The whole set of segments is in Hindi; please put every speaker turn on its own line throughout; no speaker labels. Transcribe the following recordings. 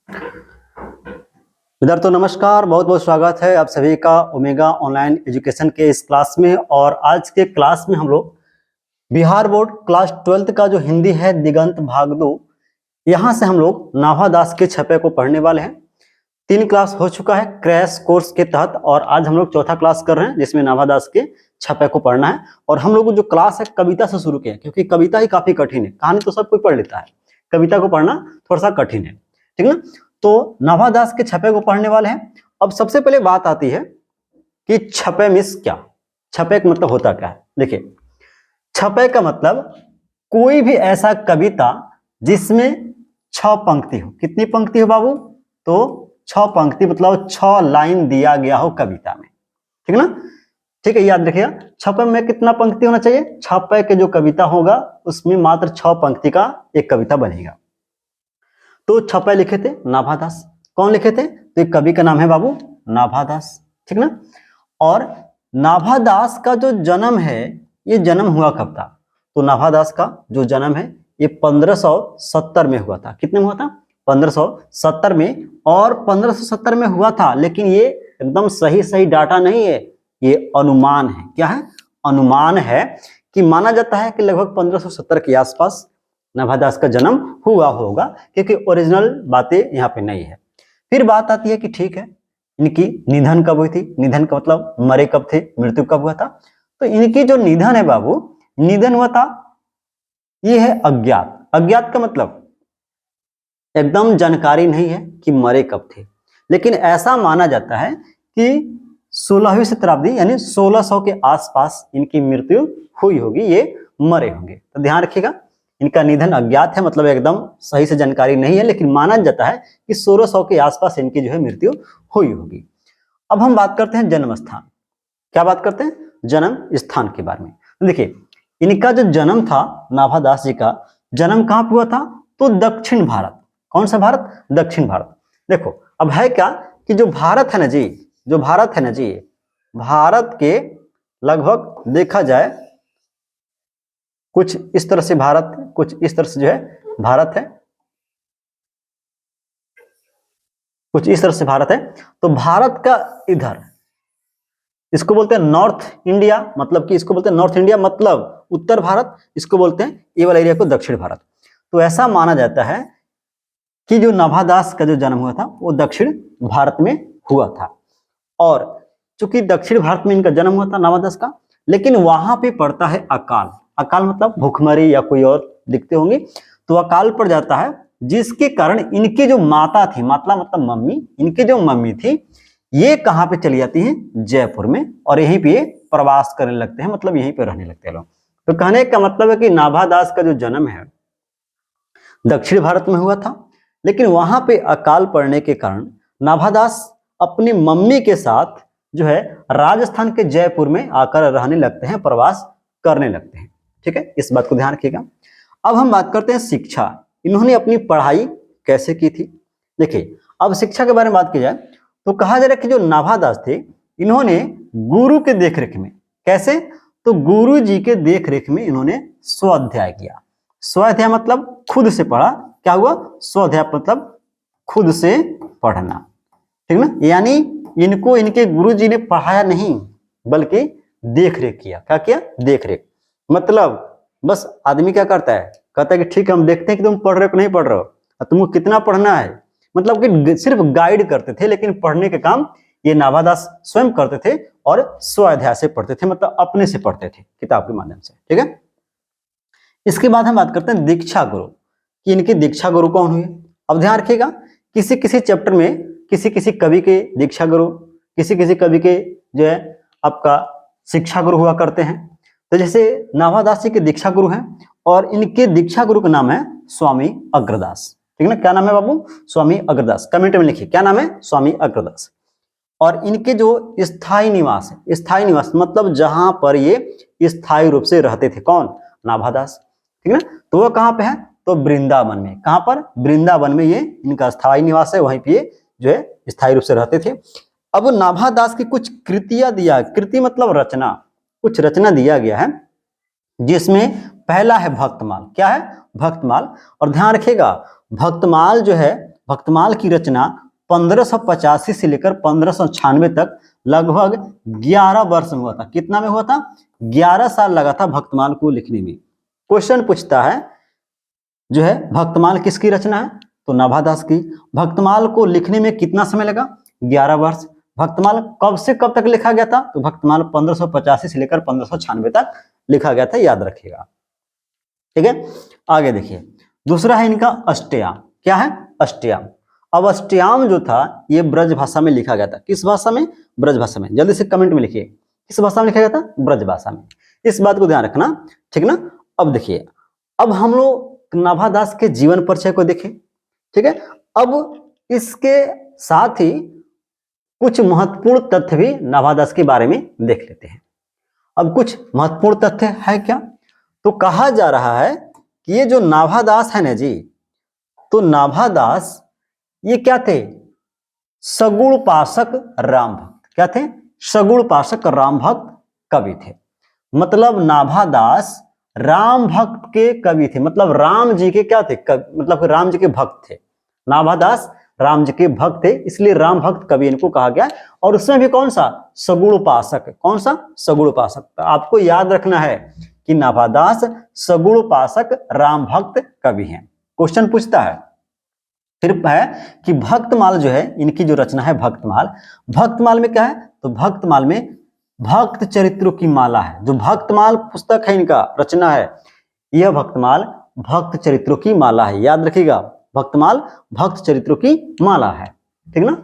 विद्यार्थियों नमस्कार, बहुत बहुत स्वागत है आप सभी का ओमेगा ऑनलाइन एजुकेशन के इस क्लास में। और आज के क्लास में हम लोग बिहार बोर्ड क्लास 12th का जो हिंदी है दिगंत भाग 2, यहाँ से हम लोग नाभा दास के छपे को पढ़ने वाले हैं। 3 क्लास हो चुका है क्रैश कोर्स के तहत और आज हम लोग चौथा क्लास कर रहे हैं जिसमें नाभा दास के छपे को पढ़ना है। और हम लोग जो क्लास है कविता से शुरू किया क्योंकि कविता ही काफी कठिन है, कहानी तो सब कोई पढ़ लेता है, कविता को पढ़ना थोड़ा सा कठिन है, ठीक ना। तो नाभा दास के छपे को पढ़ने वाले हैं। अब सबसे पहले बात आती है कि छपे मीन्स क्या, छपे का मतलब होता क्या है। देखिए, छपे का मतलब कोई भी ऐसा कविता जिसमें 6 पंक्ति हो। कितनी पंक्ति हो बाबू? तो 6 पंक्ति, मतलब 6 लाइन दिया गया हो कविता में, ठीक ना। ठीक है, याद रखिएगा छपे में कितना पंक्ति होना चाहिए। छपे के जो कविता होगा उसमें मात्र 6 पंक्ति का एक कविता बनेगा। तो छपे लिखे थे नाभा दास। कौन लिखे थे? तो एक कवि का नाम है बाबू नाभा दास, ठीक ना। और नाभा दास का जो जन्म है, ये जन्म हुआ कब था? तो नाभा दास का जो जन्म है ये 1570 में हुआ था। कितने में हुआ था? 1570 में। और 1570 में हुआ था, लेकिन ये एकदम सही डाटा नहीं है, ये अनुमान है। क्या है? अनुमान है कि माना जाता है कि लगभग 1570 के आसपास नाभा दास का जन्म हुआ होगा, क्योंकि ओरिजिनल बातें यहाँ पे नहीं है। फिर बात आती है कि ठीक है, इनकी निधन कब हुई थी? निधन का मतलब मरे कब थे, मृत्यु कब हुआ था? तो इनकी जो निधन है बाबू, निधन हुआ था, ये है अज्ञात। अज्ञात का मतलब एकदम जानकारी नहीं है कि मरे कब थे, लेकिन ऐसा माना जाता है कि 16वीं शताब्दी यानी 1600 के आसपास इनकी मृत्यु हुई होगी, ये मरे होंगे। तो ध्यान रखिएगा, इनका निधन अज्ञात है, मतलब एकदम सही से जानकारी नहीं है, लेकिन माना जाता है कि 1600 के आसपास इनकी जो है मृत्यु हुई होगी। अब हम बात करते हैं जन्म स्थान। क्या बात करते हैं? जन्म स्थान के बारे में। देखिए, इनका जो जन्म था, नाभा दास जी का जन्म कहाँ पे हुआ था? तो दक्षिण भारत। कौन सा भारत? दक्षिण भारत। देखो, अब है क्या कि जो भारत है ना जी, जो भारत है ना जी, भारत के लगभग देखा जाए कुछ इस तरह से भारत, कुछ इस तरह से जो है भारत है, कुछ इस तरह से भारत है। तो भारत का इधर इसको बोलते हैं नॉर्थ इंडिया, मतलब कि इसको बोलते हैं नॉर्थ इंडिया मतलब उत्तर भारत, इसको बोलते हैं ये वाला एरिया को दक्षिण भारत। तो ऐसा माना जाता है कि जो नाभा दास का जो जन्म हुआ था वो दक्षिण भारत में हुआ था। और चूंकि दक्षिण भारत में इनका जन्म हुआ था नाभा दास का, लेकिन वहां पे पड़ता है अकाल। अकाल मतलब भूखमरी या कोई और दिखते होंगे, तो अकाल पड़ जाता है, जिसके कारण इनकी जो माता थी, माता मतलब मम्मी, इनकी जो मम्मी थी ये कहाँ पे चली जाती हैं? जयपुर में। और यहीं पे प्रवास करने लगते हैं, मतलब यहीं पे रहने लगते हैं लोग। तो कहने का मतलब है कि नाभा दास का जो जन्म है दक्षिण भारत में हुआ था, लेकिन वहां पे अकाल पड़ने के कारण नाभा दास अपनी मम्मी के साथ जो है राजस्थान के जयपुर में आकर रहने लगते हैं, प्रवास करने लगते हैं। ठीक है, इस बात को ध्यान रखिएगा। अब हम बात करते हैं शिक्षा। इन्होंने अपनी पढ़ाई कैसे की थी? देखिए, अब शिक्षा के बारे में बात की जाए तो कहा जा रहा है कि जो नाभा दास थे इन्होंने गुरु के देखरेख में, कैसे? तो गुरु जी के देखरेख में इन्होंने स्वाध्याय किया। स्वाध्याय मतलब खुद से पढ़ा। क्या हुआ? स्वाध्याय मतलब खुद से पढ़ना, ठीक ना। यानी इनको इनके गुरु जी ने पढ़ाया नहीं, बल्कि देखरेख किया। क्या किया? देखरेख। मतलब बस आदमी क्या करता है, कहता है कि ठीक है हम देखते हैं कि तुम पढ़ रहे हो कि नहीं पढ़ रहे हो, तुमको कितना पढ़ना है, मतलब कि सिर्फ गाइड करते थे, लेकिन पढ़ने के काम ये नाभा दास स्वयं करते थे और स्वाध्याय से पढ़ते थे, मतलब अपने से पढ़ते थे किताब के माध्यम से। ठीक है, इसके बाद हम बात करते हैं दीक्षा गुरु कि इनके दीक्षा गुरु कौन हुए। अब ध्यान रखिएगा, किसी किसी चैप्टर में किसी किसी कवि के दीक्षा गुरु, किसी किसी कवि के जो है आपका शिक्षा गुरु हुआ करते हैं। तो जैसे नाभा दास जी के दीक्षा गुरु हैं और इनके दीक्षा गुरु का नाम है स्वामी अग्रदास। ठीक है ना, क्या नाम है बाबू? स्वामी अग्रदास। कमेंट में लिखिए क्या नाम है? स्वामी अग्रदास। और इनके जो स्थायी निवास है, स्थायी निवास मतलब जहां पर ये स्थायी रूप से रहते थे, कौन? नाभा दास। ठीक है ना, तो वो कहां पे है? तो वृंदावन में। कहां पर? वृंदावन में ये इनका स्थायी निवास है, वहीं पे जो है स्थायी रूप से रहते थे। अब नाभा दास की कुछ कृतियां दिया, कृति मतलब रचना, कुछ रचना दिया गया है, जिसमें पहला है भक्तमाल। क्या है? भक्तमाल। और ध्यान रखिएगा, भक्तमाल जो है भक्तमाल की रचना 1585 से लेकर 1596 तक लगभग 11 वर्ष में हुआ था। कितना में हुआ था? 11 साल लगा था भक्तमाल को लिखने में। क्वेश्चन पूछता है जो है भक्तमाल किसकी रचना है? तो नाभादास की। भक्तमाल को लिखने में कितना समय लगा? 11 वर्ष। भक्तमाल कब से कब तक लिखा गया था? तो भक्तमाल 1585 से लेकर 1596 तक लिखा गया था, याद रखिएगा। ठीक है, आगे देखिए। दूसरा है इनका अष्टयाम। क्या है? अष्टयाम। अब अष्टयाम जो था ये ब्रज भाषा में लिखा गया था। किस भाषा में? ब्रज भाषा में। जल्दी से कमेंट में लिखिए किस भाषा में लिखा गया था? ब्रज भाषा में। इस बात को ध्यान रखना, ठीक ना। अब देखिए, अब हम लोग नाभादास के जीवन परिचय को देखें। ठीक है, अब इसके साथ ही कुछ महत्वपूर्ण तथ्य भी नाभादास के बारे में देख लेते हैं। अब कुछ महत्वपूर्ण तथ्य है क्या? तो कहा जा रहा है कि ये जो नाभादास है ना जी, तो नाभादास ये क्या थे? सगुण उपासक राम भक्त। क्या थे? सगुण उपासक राम भक्त कवि थे। मतलब नाभादास राम भक्त के कवि थे। मतलब राम जी के क्या थे? मतलब राम जी के भक्त थे। नाभादास राम जी के भक्त थे, इसलिए राम भक्त कवि इनको कहा गया। और उसमें भी कौन सा? सगुण उपासक। कौन सा? सगुण उपासक। तो आपको याद रखना है कि नाभादास सगुण उपासक राम भक्त कवि हैं। क्वेश्चन पूछता है फिर है कि भक्तमाल जो है, इनकी जो रचना है भक्तमाल, भक्तमाल में क्या है? तो भक्तमाल में भक्त चरित्रों की माला है। जो भक्तमाल पुस्तक है, इनका रचना है, यह भक्तमाल भक्त चरित्रों की माला है। याद रखिएगा, भक्तमाल भक्त चरित्रों की माला है। ठीक ना।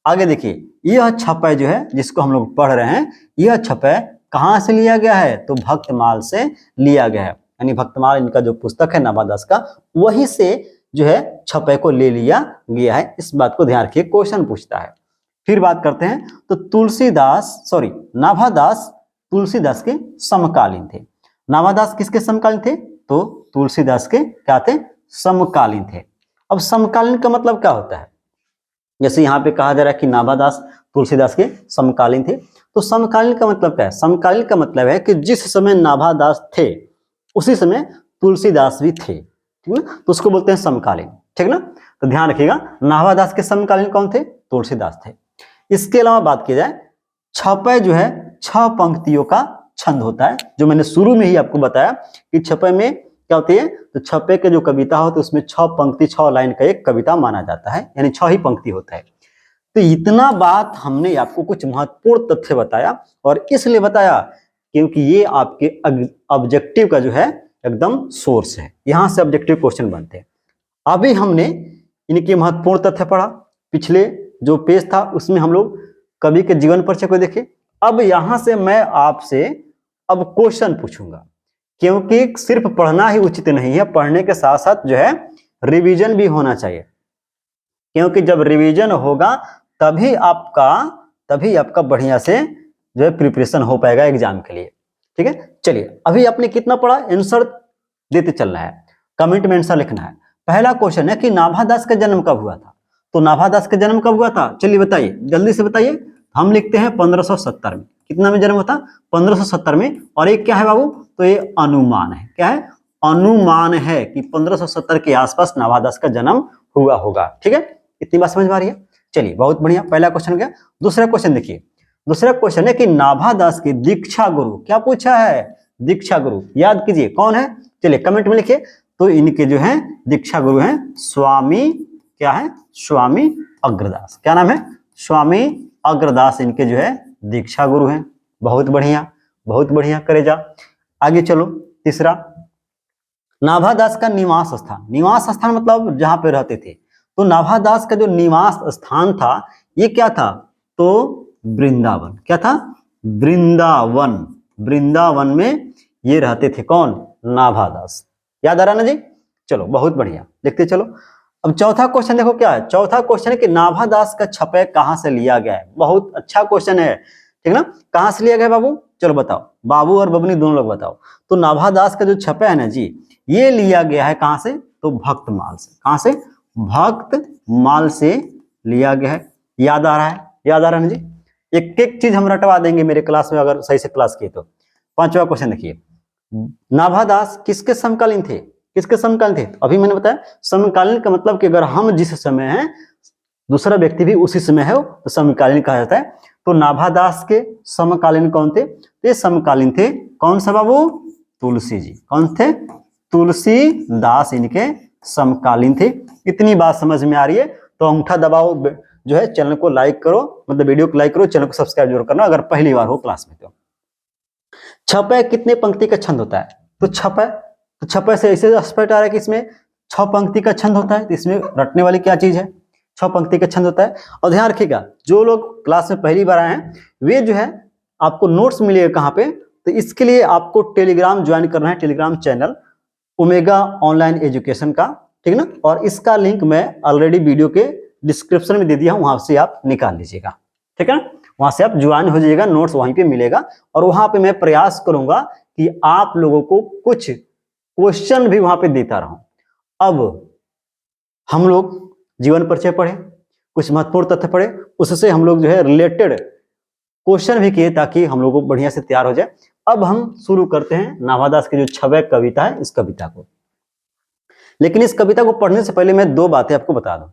आगे देखिए, यह छपय जो है जिसको हम लोग पढ़ रहे हैं, यह छपय कहां से लिया गया है? तो भक्तमाल से लिया गया है। यानी भक्तमाल इनका जो पुस्तक है नाभादास का, वहीं से जो है छपय को ले लिया गया है। इस बात को ध्यान रखिए, क्वेश्चन पूछता है। फिर बात करते हैं तो नाभादास तुलसीदास के समकालीन थे। नाभादास किसके समकालीन थे? तो तुलसीदास के क्या थे? समकालीन थे। अब समकालीन का मतलब क्या होता है? जैसे यहाँ पे कहा जा रहा है कि नाभादास तुलसीदास के समकालीन थे, तो समकालीन का मतलब क्या है? समकालीन का मतलब है कि जिस समय नाभादास थे उसी समय तुलसीदास भी थे। ठीक है, तो उसको बोलते हैं समकालीन। ठीक ना। तो ध्यान रखिएगा, नाभादास के समकालीन कौन थे? तुलसीदास थे। इसके अलावा बात की जाए, छपय जो है 6 पंक्तियों का छंद होता है। जो मैंने शुरू में ही आपको बताया कि छपय में क्या होती है, तो छपे के जो कविता होती है उसमें 6 पंक्ति 6 लाइन का एक कविता माना जाता है, यानी 6 ही पंक्ति होता है। तो इतना बात हमने आपको कुछ महत्वपूर्ण तथ्य बताया, और इसलिए बताया क्योंकि ये आपके ऑब्जेक्टिव का जो है एकदम सोर्स है। यहां से ऑब्जेक्टिव क्वेश्चन बनते हैं। अभी हमने इनके महत्वपूर्ण तथ्य पढ़ा, पिछले जो पेज था उसमें हम लोग कवि के जीवन परिचय को देखे। अब यहां से मैं आपसे अब क्वेश्चन पूछूंगा, क्योंकि सिर्फ पढ़ना ही उचित नहीं है, पढ़ने के साथ साथ जो है रिवीजन भी होना चाहिए। क्योंकि जब रिवीजन होगा तभी आपका बढ़िया से जो है प्रिपरेशन हो पाएगा एग्जाम के लिए। ठीक है, चलिए अभी आपने कितना पढ़ा, आंसर देते चलना है, कमेंट में आंसर लिखना है। पहला क्वेश्चन है कि नाभादास का जन्म कब हुआ था? तो नाभादास का जन्म कब हुआ था? चलिए बताइए, जल्दी से बताइए। हम लिखते हैं 1570 में। कितना में जन्म होता? 1570 में। और एक क्या है बाबू? तो ये अनुमान है। क्या है? अनुमान है कि 1570 के आसपास नाभादास का जन्म हुआ होगा। ठीक है, इतनी बात समझ में आ रही है? चलिए बहुत बढ़िया, पहला क्वेश्चन गया। दूसरा क्वेश्चन देखिए, दूसरा क्वेश्चन है कि नाभादास के दीक्षा गुरु, क्या पूछा है? दीक्षा गुरु याद कीजिए कौन है, चलिए कमेंट में लिखिए। तो इनके जो है दीक्षा गुरु हैं स्वामी, क्या है? स्वामी अग्रदास। क्या नाम है? स्वामी अग्रदास इनके जो है दीक्षा गुरु हैं। बहुत बढ़िया, बहुत बढ़िया, करे जा आगे चलो। तीसरा, नाभादास का निवास स्थान। निवास स्थान मतलब जहां पे रहते थे। तो नाभादास का जो निवास स्थान था ये क्या था? तो वृंदावन। क्या था? वृंदावन। वृंदावन में ये रहते थे। कौन? नाभादास। याद आ रहा ना जी? चलो बहुत बढ़िया, देखते चलो। अब चौथा क्वेश्चन देखो क्या है। चौथा क्वेश्चन है कि नाभादास का छपय कहां से लिया गया है? बहुत अच्छा क्वेश्चन है, ठीक ना। कहां से लिया गया बाबू? चलो बताओ, बाबू और बबनी दोनों लोग बताओ। तो नाभादास का जो छपय है ना जी, ये लिया गया है कहां से? तो भक्तमाल से। कहां से? भक्तमाल से लिया गया है। याद आ रहा है? याद आ रहा है ना जी? एक एक चीज हम रटवा देंगे मेरे क्लास में अगर सही से क्लास किए तो। पांचवा क्वेश्चन देखिए, नाभादास किसके समकालीन थे? किसके समकालीन थे? अभी मैंने बताया समकालीन का मतलब कि अगर हम जिस समय हैं दूसरा व्यक्ति भी उसी समय है तो समकालीन कहा जाता है। तो नाभा दास के समकालीन कौन थे? तो ये समकालीन थे कौन सा बाबू? तुलसी जी। कौन थे? तुलसीदास इनके समकालीन थे। इतनी बात समझ में आ रही है तो अंगूठा दबाओ, जो है चैनल को लाइक करो, मतलब वीडियो को लाइक करो, चैनल को सब्सक्राइब जरूर करना अगर पहली बार हो क्लास में। तो छपै कितने पंक्ति का छंद होता है? तो छपै से ऐसे स्पष्ट आ रहा है कि इसमें 6 पंक्ति का छंद होता है। तो इसमें रटने वाली क्या चीज है? 6 पंक्ति का छंद होता है। और ध्यान रखिएगा जो लोग क्लास में पहली बार आए हैं वे जो है आपको नोट्स मिलेगा कहाँ पे? तो इसके लिए आपको टेलीग्राम ज्वाइन करना है, Telegram channel omega online education का, ठीक है ना। और इसका लिंक मैं ऑलरेडी वीडियो के डिस्क्रिप्शन में दे दिया हूं, वहां से आप निकाल लीजिएगा, ठीक है ना। वहां से आप ज्वाइन हो जाइएगा, नोट्स वहीं पे मिलेगा। और वहां पे मैं प्रयास करूंगा कि आप लोगों को कुछ क्वेश्चन भी वहां पे देता रहूं। अब हम लोग जीवन परिचय पढ़े, कुछ महत्वपूर्ण तथ्य पढ़े, उससे हम लोग जो है रिलेटेड क्वेश्चन भी किए ताकि हम लोग को बढ़िया से तैयार हो जाए। अब हम शुरू करते हैं नाभादास की जो छवै कविता है इस कविता को। लेकिन इस कविता को पढ़ने से पहले मैं 2 बातें आपको बता दूं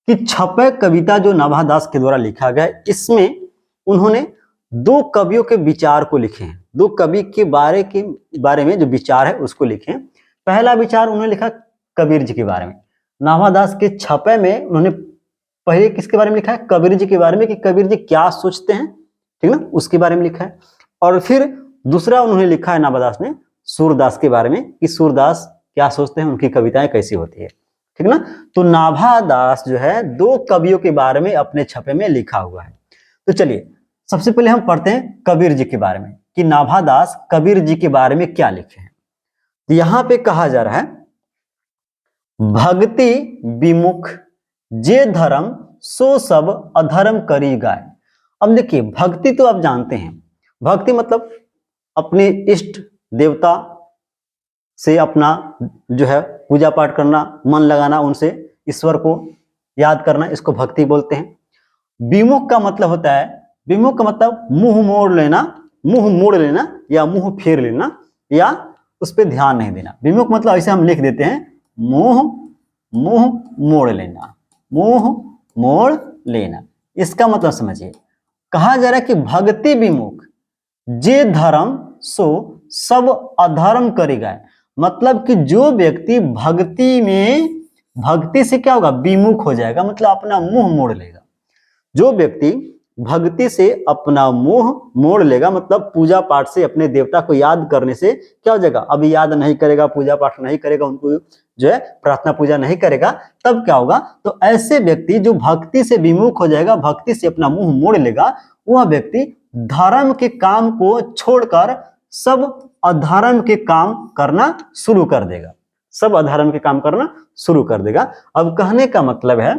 कि छपै कविता जो नाभादास के द्वारा लिखा गया है इसमें उन्होंने 2 कवियों के विचार को लिखे हैं। 2 कवि के बारे में जो विचार है उसको लिखे हैं। पहला विचार उन्होंने लिखा कबीर जी के बारे में। नाभादास के छपै में उन्होंने पहले किसके बारे में लिखा है? कबीर जी के बारे में, कि कबीर जी क्या सोचते हैं, ठीक ना, उसके बारे में लिखा है। और फिर दूसरा उन्होंने लिखा है नाभादास ने सूरदास के बारे में, कि सूरदास क्या सोचते हैं, उनकी कविताएं कैसी होती है, ठीक ना। तो नाभादास जो है 2 कवियों के बारे में अपने छपे में लिखा हुआ है। तो चलिए सबसे पहले हम पढ़ते हैं कबीर जी के बारे में कि नाभादास कबीर जी के बारे में क्या लिखे हैं। यहां पे कहा जा रहा है भक्ति विमुख जे धर्म सो सब अधर्म करी गाय। अब देखिए भक्ति तो आप जानते हैं, भक्ति मतलब अपने इष्ट देवता से अपना जो है पूजा पाठ करना, मन लगाना, उनसे ईश्वर को याद करना, इसको भक्ति बोलते हैं। विमुख का मतलब होता है, विमुख का मतलब मुंह मोड़ लेना, मुंह मोड़ लेना या मुंह फेर लेना या उस पर ध्यान नहीं देना। विमुख मतलब ऐसे हम लिख देते हैं मुंह मोड़ लेना, मुंह मोड़ लेना। इसका मतलब समझिए, कहा जा रहा है कि भक्ति विमुख जे धर्म सो सब अधर्म करेगा। मतलब कि जो व्यक्ति भक्ति से क्या होगा? विमुख हो जाएगा, मतलब अपना मुंह मोड़ लेगा। जो व्यक्ति भक्ति से अपना मुंह मोड़ लेगा, मतलब पूजा पाठ से अपने देवता को याद करने से क्या हो जाएगा? अभी याद नहीं करेगा, पूजा पाठ नहीं करेगा, उनको जो है प्रार्थना पूजा नहीं करेगा, तब क्या होगा? तो ऐसे व्यक्ति जो भक्ति से विमुख हो जाएगा, भक्ति से अपना मुंह मोड़ लेगा, वह व्यक्ति धर्म के काम को छोड़कर सब अधर्म के काम करना शुरू कर देगा, सब अधर्म के काम करना शुरू कर देगा। अब कहने का मतलब है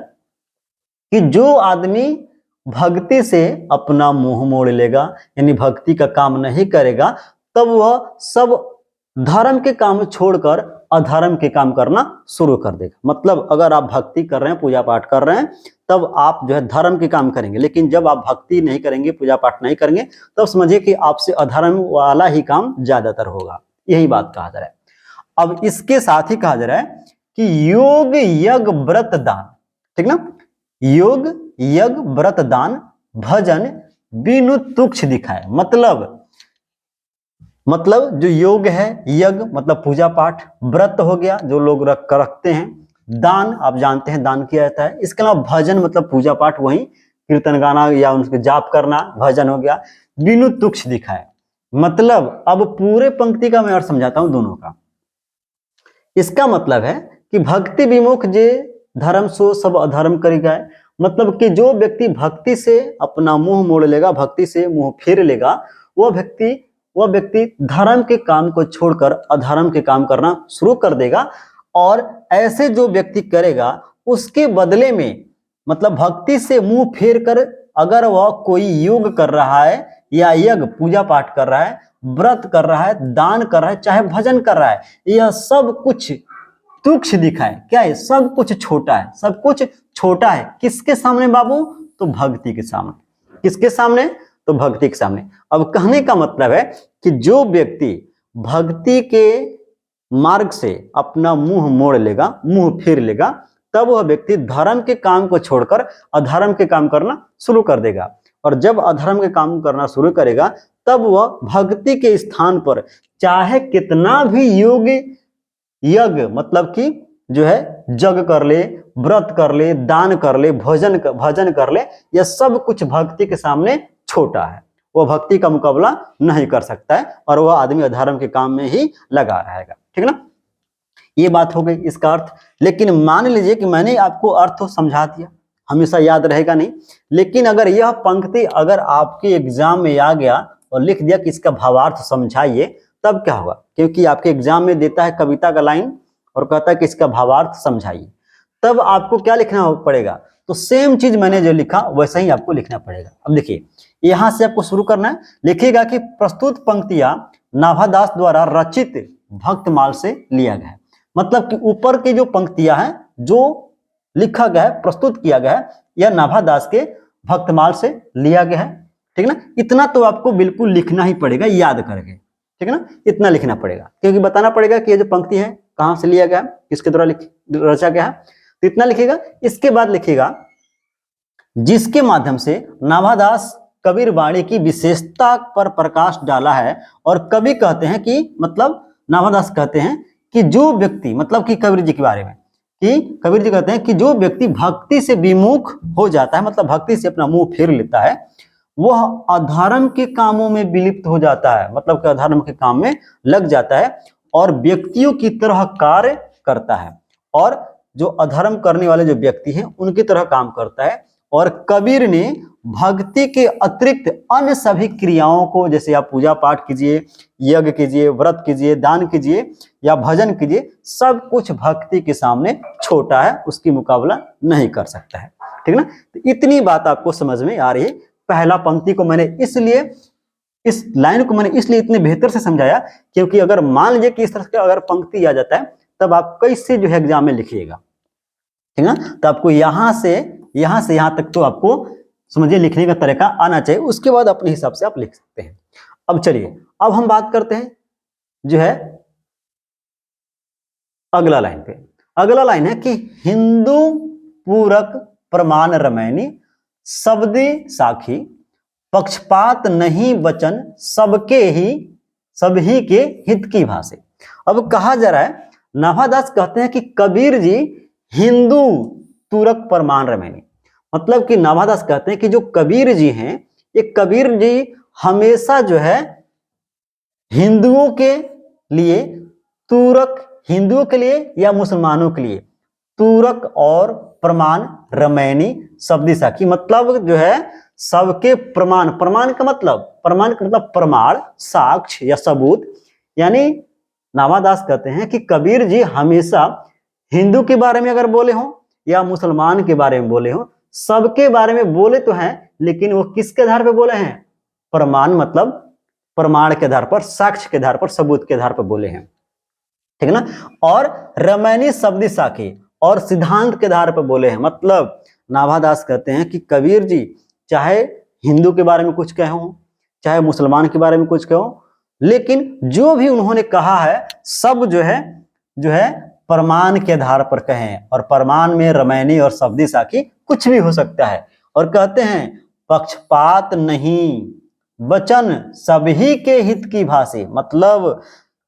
कि जो आदमी भक्ति से अपना मुंह मोड़ लेगा, यानी भक्ति का काम नहीं करेगा, तब वह सब धर्म के काम छोड़कर अधर्म के काम करना शुरू कर देगा। मतलब अगर आप भक्ति कर रहे हैं, पूजा पाठ कर रहे हैं, तब आप जो है धर्म के काम करेंगे। लेकिन जब आप भक्ति नहीं करेंगे, पूजा पाठ नहीं करेंगे, तब समझिए कि आपसे अधर्म वाला ही काम ज्यादातर होगा। यही बात कहा जा रहा है। अब इसके साथ ही कहा जा रहा है कि योग यज्ञ व्रत दान, ठीक ना, योग यज्ञ व्रत दान भजन बिनु तुक्ष दिखाए। मतलब जो योग है, यज्ञ मतलब पूजा पाठ, व्रत हो गया जो लोग रखते हैं, दान आप जानते हैं दान किया जाता है। इसके अलावा भजन मतलब पूजा पाठ, वही कीर्तन गाना या उनके जाप करना, भजन हो गया। बिनु तुक्ष दिखाए मतलब, अब पूरे पंक्ति का मैं और समझाता हूं दोनों का। इसका मतलब है कि भक्ति विमुख जे धर्म सो सब अधर्म करी गाय। मतलब कि जो व्यक्ति भक्ति से अपना मुंह मोड़ लेगा, भक्ति से मुंह फेर लेगा, वह व्यक्ति धर्म के काम को छोड़कर अधर्म के काम करना शुरू कर देगा। और ऐसे जो व्यक्ति करेगा उसके बदले में, मतलब भक्ति से मुंह फेर कर अगर वह कोई योग कर रहा है या यज्ञ पूजा पाठ कर रहा है, व्रत कर रहा है, दान कर रहा है, चाहे भजन कर रहा है, यह सब कुछ तुक्ष दिखाए। क्या है? सब कुछ छोटा है, सब कुछ छोटा है। किसके सामने बाबू? तो भक्ति के सामने। किसके सामने? तो भक्ति के सामने। अब कहने का मतलब है कि जो व्यक्ति भक्ति के मार्ग से अपना मुंह मोड़ लेगा, मुंह फेर लेगा, तब वह व्यक्ति धर्म के काम को छोड़कर अधर्म के काम करना शुरू कर देगा। और जब अधर्म के काम करना शुरू करेगा तब वह भक्ति के स्थान पर चाहे कितना भी योग यज्ञ मतलब कि जो है जग कर ले, व्रत कर ले, दान कर ले, भजन कर ले, यह सब कुछ भक्ति के सामने छोटा है। वो भक्ति का मुकाबला नहीं कर सकता है और वह आदमी अधर्म के काम में ही लगा रहेगा। ठीक ना, ये बात हो गई इसका अर्थ। लेकिन मान लीजिए कि मैंने आपको अर्थ तो समझा दिया, हमेशा याद रहेगा नहीं, लेकिन अगर यह पंक्ति अगर आपके एग्जाम में आ गया और लिख दिया कि इसका भावार्थ समझाइए, तब क्या होगा? क्योंकि आपके एग्जाम में देता है कविता का लाइन और कहता है कि इसका भावार्थ समझाइए, तब आपको क्या लिखना पड़ेगा? तो सेम चीज मैंने जो लिखा वैसा ही आपको लिखना पड़ेगा। अब देखिए, यहां से आपको शुरू करना है। लिखिएगा कि प्रस्तुत पंक्तियां नाभादास द्वारा रचित भक्तमाल से लिया गया है। मतलब कि ऊपर की जो पंक्तियां हैं, जो लिखा गया है, प्रस्तुत किया गया है, यह नाभादास के भक्तमाल से लिया गया है। ठीक है ना, इतना तो आपको बिल्कुल लिखना ही पड़ेगा याद करके। ठीक है ना, इतना लिखना पड़ेगा, क्योंकि बताना पड़ेगा कि ये जो पंक्ति है कहां से लिया गया, किसके द्वारा रचा गया है, तो इतना लिखिएगा। इसके बाद लिखिएगा जिसके माध्यम से नाभादास कबीर वाणी की विशेषता पर प्रकाश डाला है। और कवि कहते हैं कि मतलब नाभादास कहते हैं कि जो व्यक्ति, मतलब कि कबीर जी के बारे में, कि कबीर जी कहते हैं कि जो व्यक्ति भक्ति से विमुख हो जाता है, मतलब भक्ति से अपना मुंह फेर लेता है, वह अधर्म के कामों में विलिप्त हो जाता है, मतलब कि अधर्म के काम में लग जाता है और व्यक्तियों की तरह कार्य करता है, और जो अधर्म करने वाले जो व्यक्ति हैं उनकी तरह काम करता है। और कबीर ने भक्ति के अतिरिक्त अन्य सभी क्रियाओं को, जैसे आप पूजा पाठ कीजिए, यज्ञ कीजिए, व्रत कीजिए, दान कीजिए या भजन कीजिए, सब कुछ भक्ति के सामने छोटा है, उसकी मुकाबला नहीं कर सकता है। ठीक ना, तो इतनी बात आपको समझ में आ रही है। पहला पंक्ति को मैंने इसलिए, इस लाइन को मैंने इसलिए इतने बेहतर से समझाया क्योंकि अगर मान लीजिए कि इस तरह का अगर पंक्ति आ जाता है तब आप कैसे जो है एग्जाम में लिखिएगा। ठीक है, तो आपको यहां से यहां तक तो आपको समझिए लिखने का तरीका आना चाहिए, उसके बाद अपने हिसाब से आप लिख सकते हैं। अब चलिए, अब हम बात करते हैं जो है अगला लाइन पे। अगला लाइन है कि हिंदू पूरक प्रमाण रमैनी शब्दी साखी पक्षपात नहीं वचन सभी के हित की भाषे। अब कहा जा रहा है, नाभादास कहते हैं कि कबीर जी हिंदू पूरक प्रमाण रमैनी, मतलब कि नाभादास कहते हैं कि जो कबीर जी हैं, ये कबीर जी हमेशा जो है हिंदुओं के लिए पूरक, हिंदुओं के लिए या मुसलमानों के लिए पूरक और प्रमाण रमैनी शब्दी साखी, मतलब जो है सबके प्रमाण, प्रमाण का मतलब प्रमाण, साक्ष्य या सबूत। यानी नाभादास कहते हैं कि कबीर जी हमेशा हिंदू के बारे में अगर बोले हो या मुसलमान के बारे में बोले हो, सबके बारे में बोले तो हैं, लेकिन वो किसके आधार पर बोले हैं? प्रमाण, मतलब प्रमाण के आधार पर, साक्ष्य के आधार पर, सबूत के आधार पर बोले हैं। ठीक है ना, और रमैनी शब्दी साखी और सिद्धांत के आधार पर बोले हैं। मतलब नाभादास कहते हैं कि कबीर जी चाहे हिंदू के बारे में कुछ कहे हो, चाहे मुसलमान के बारे में कुछ कहे हो, लेकिन जो भी उन्होंने कहा है सब जो है प्रमाण के आधार पर कहें, और प्रमाण में रमैनी और शब्दी साखी कुछ भी हो सकता है। और कहते हैं पक्षपात नहीं वचन सभी के हित की भाषे, मतलब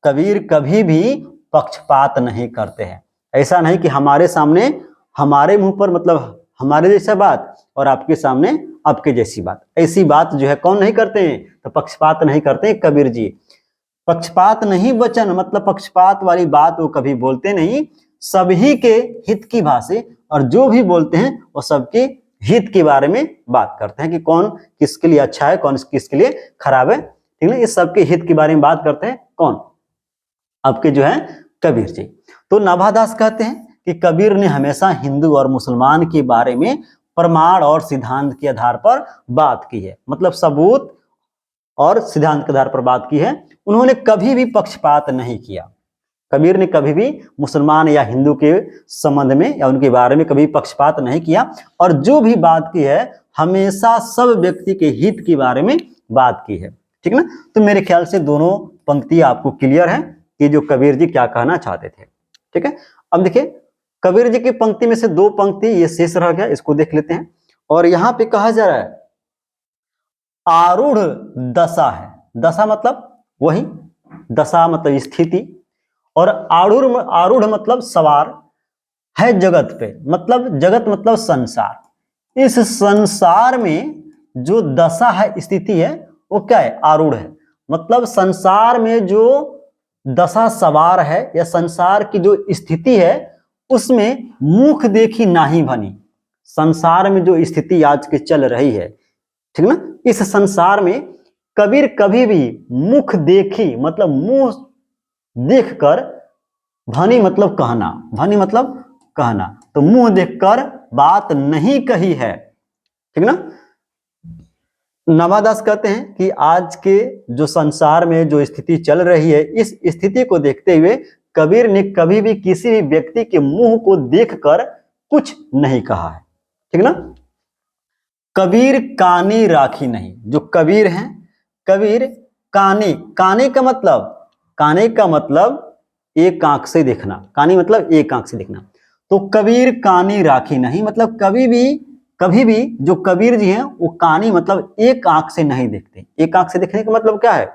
कबीर कभी भी पक्षपात नहीं करते हैं। ऐसा नहीं कि हमारे सामने हमारे मुंह पर मतलब हमारे जैसा बात और आपके सामने आपके जैसी बात, ऐसी बात जो है कौन नहीं करते हैं? तो पक्षपात नहीं करते हैं कबीर जी। पक्षपात नहीं वचन, मतलब पक्षपात वाली बात वो कभी बोलते नहीं, सभी के हित की भाषा, और जो भी बोलते हैं वो सबके हित के बारे में बात करते हैं कि कौन किसके लिए अच्छा है, कौन किसके लिए खराब है। ठीक है, ये सबके हित के बारे में बात करते हैं कौन? आपके जो है कबीर जी। तो नाभादास कहते हैं कि कबीर ने हमेशा हिंदू और मुसलमान के बारे में प्रमाण और सिद्धांत के आधार पर बात की है, मतलब सबूत और सिद्धांत के आधार पर बात की है। उन्होंने कभी भी पक्षपात नहीं किया। कबीर ने कभी भी मुसलमान या हिंदू के संबंध में या उनके बारे में कभी पक्षपात नहीं किया, और जो भी बात की है हमेशा सब व्यक्ति के हित के बारे में बात की है। ठीक ना, तो मेरे ख्याल से दोनों पंक्ति आपको क्लियर है कि जो कबीर जी क्या कहना चाहते थे। ठीक है, अब देखिए कबीर जी की पंक्ति में से 2 पंक्ति ये शेष रह गया, इसको देख लेते हैं। और यहाँ पे कहा जा रहा है आरूढ़ दशा है। दशा मतलब वही, दशा मतलब स्थिति, और आरूढ़ आरूढ़ मतलब सवार है जगत पे, मतलब जगत मतलब संसार। इस संसार में जो दशा है, स्थिति है, वो क्या है? आरूढ़ है। मतलब संसार में जो दशा सवार है या संसार की जो स्थिति है उसमें मुख देखी नाही बनी। संसार में जो स्थिति आज की चल रही है, ठीक ना, इस संसार में कबीर कभी भी मुख देखी मतलब मुंह देखकर, भनी मतलब कहना, भनी मतलब कहना, तो मुंह देखकर बात नहीं कही है। ठीक ना। नवादास कहते हैं कि आज के जो संसार में जो स्थिति चल रही है, इस स्थिति को देखते हुए कबीर ने कभी भी किसी भी व्यक्ति के मुंह को देखकर कुछ नहीं कहा है। ठीक ना। कबीर कानी राखी नहीं। जो कबीर हैं, कबीर कानी, कानी का मतलब, काने का मतलब एक आंख से देखना, कानी मतलब एक आंख से देखना। तो कबीर कानी राखी नहीं, मतलब कभी भी जो कबीर जी हैं वो कानी मतलब एक आंख से नहीं देखते। एक आंख से देखने का मतलब क्या है?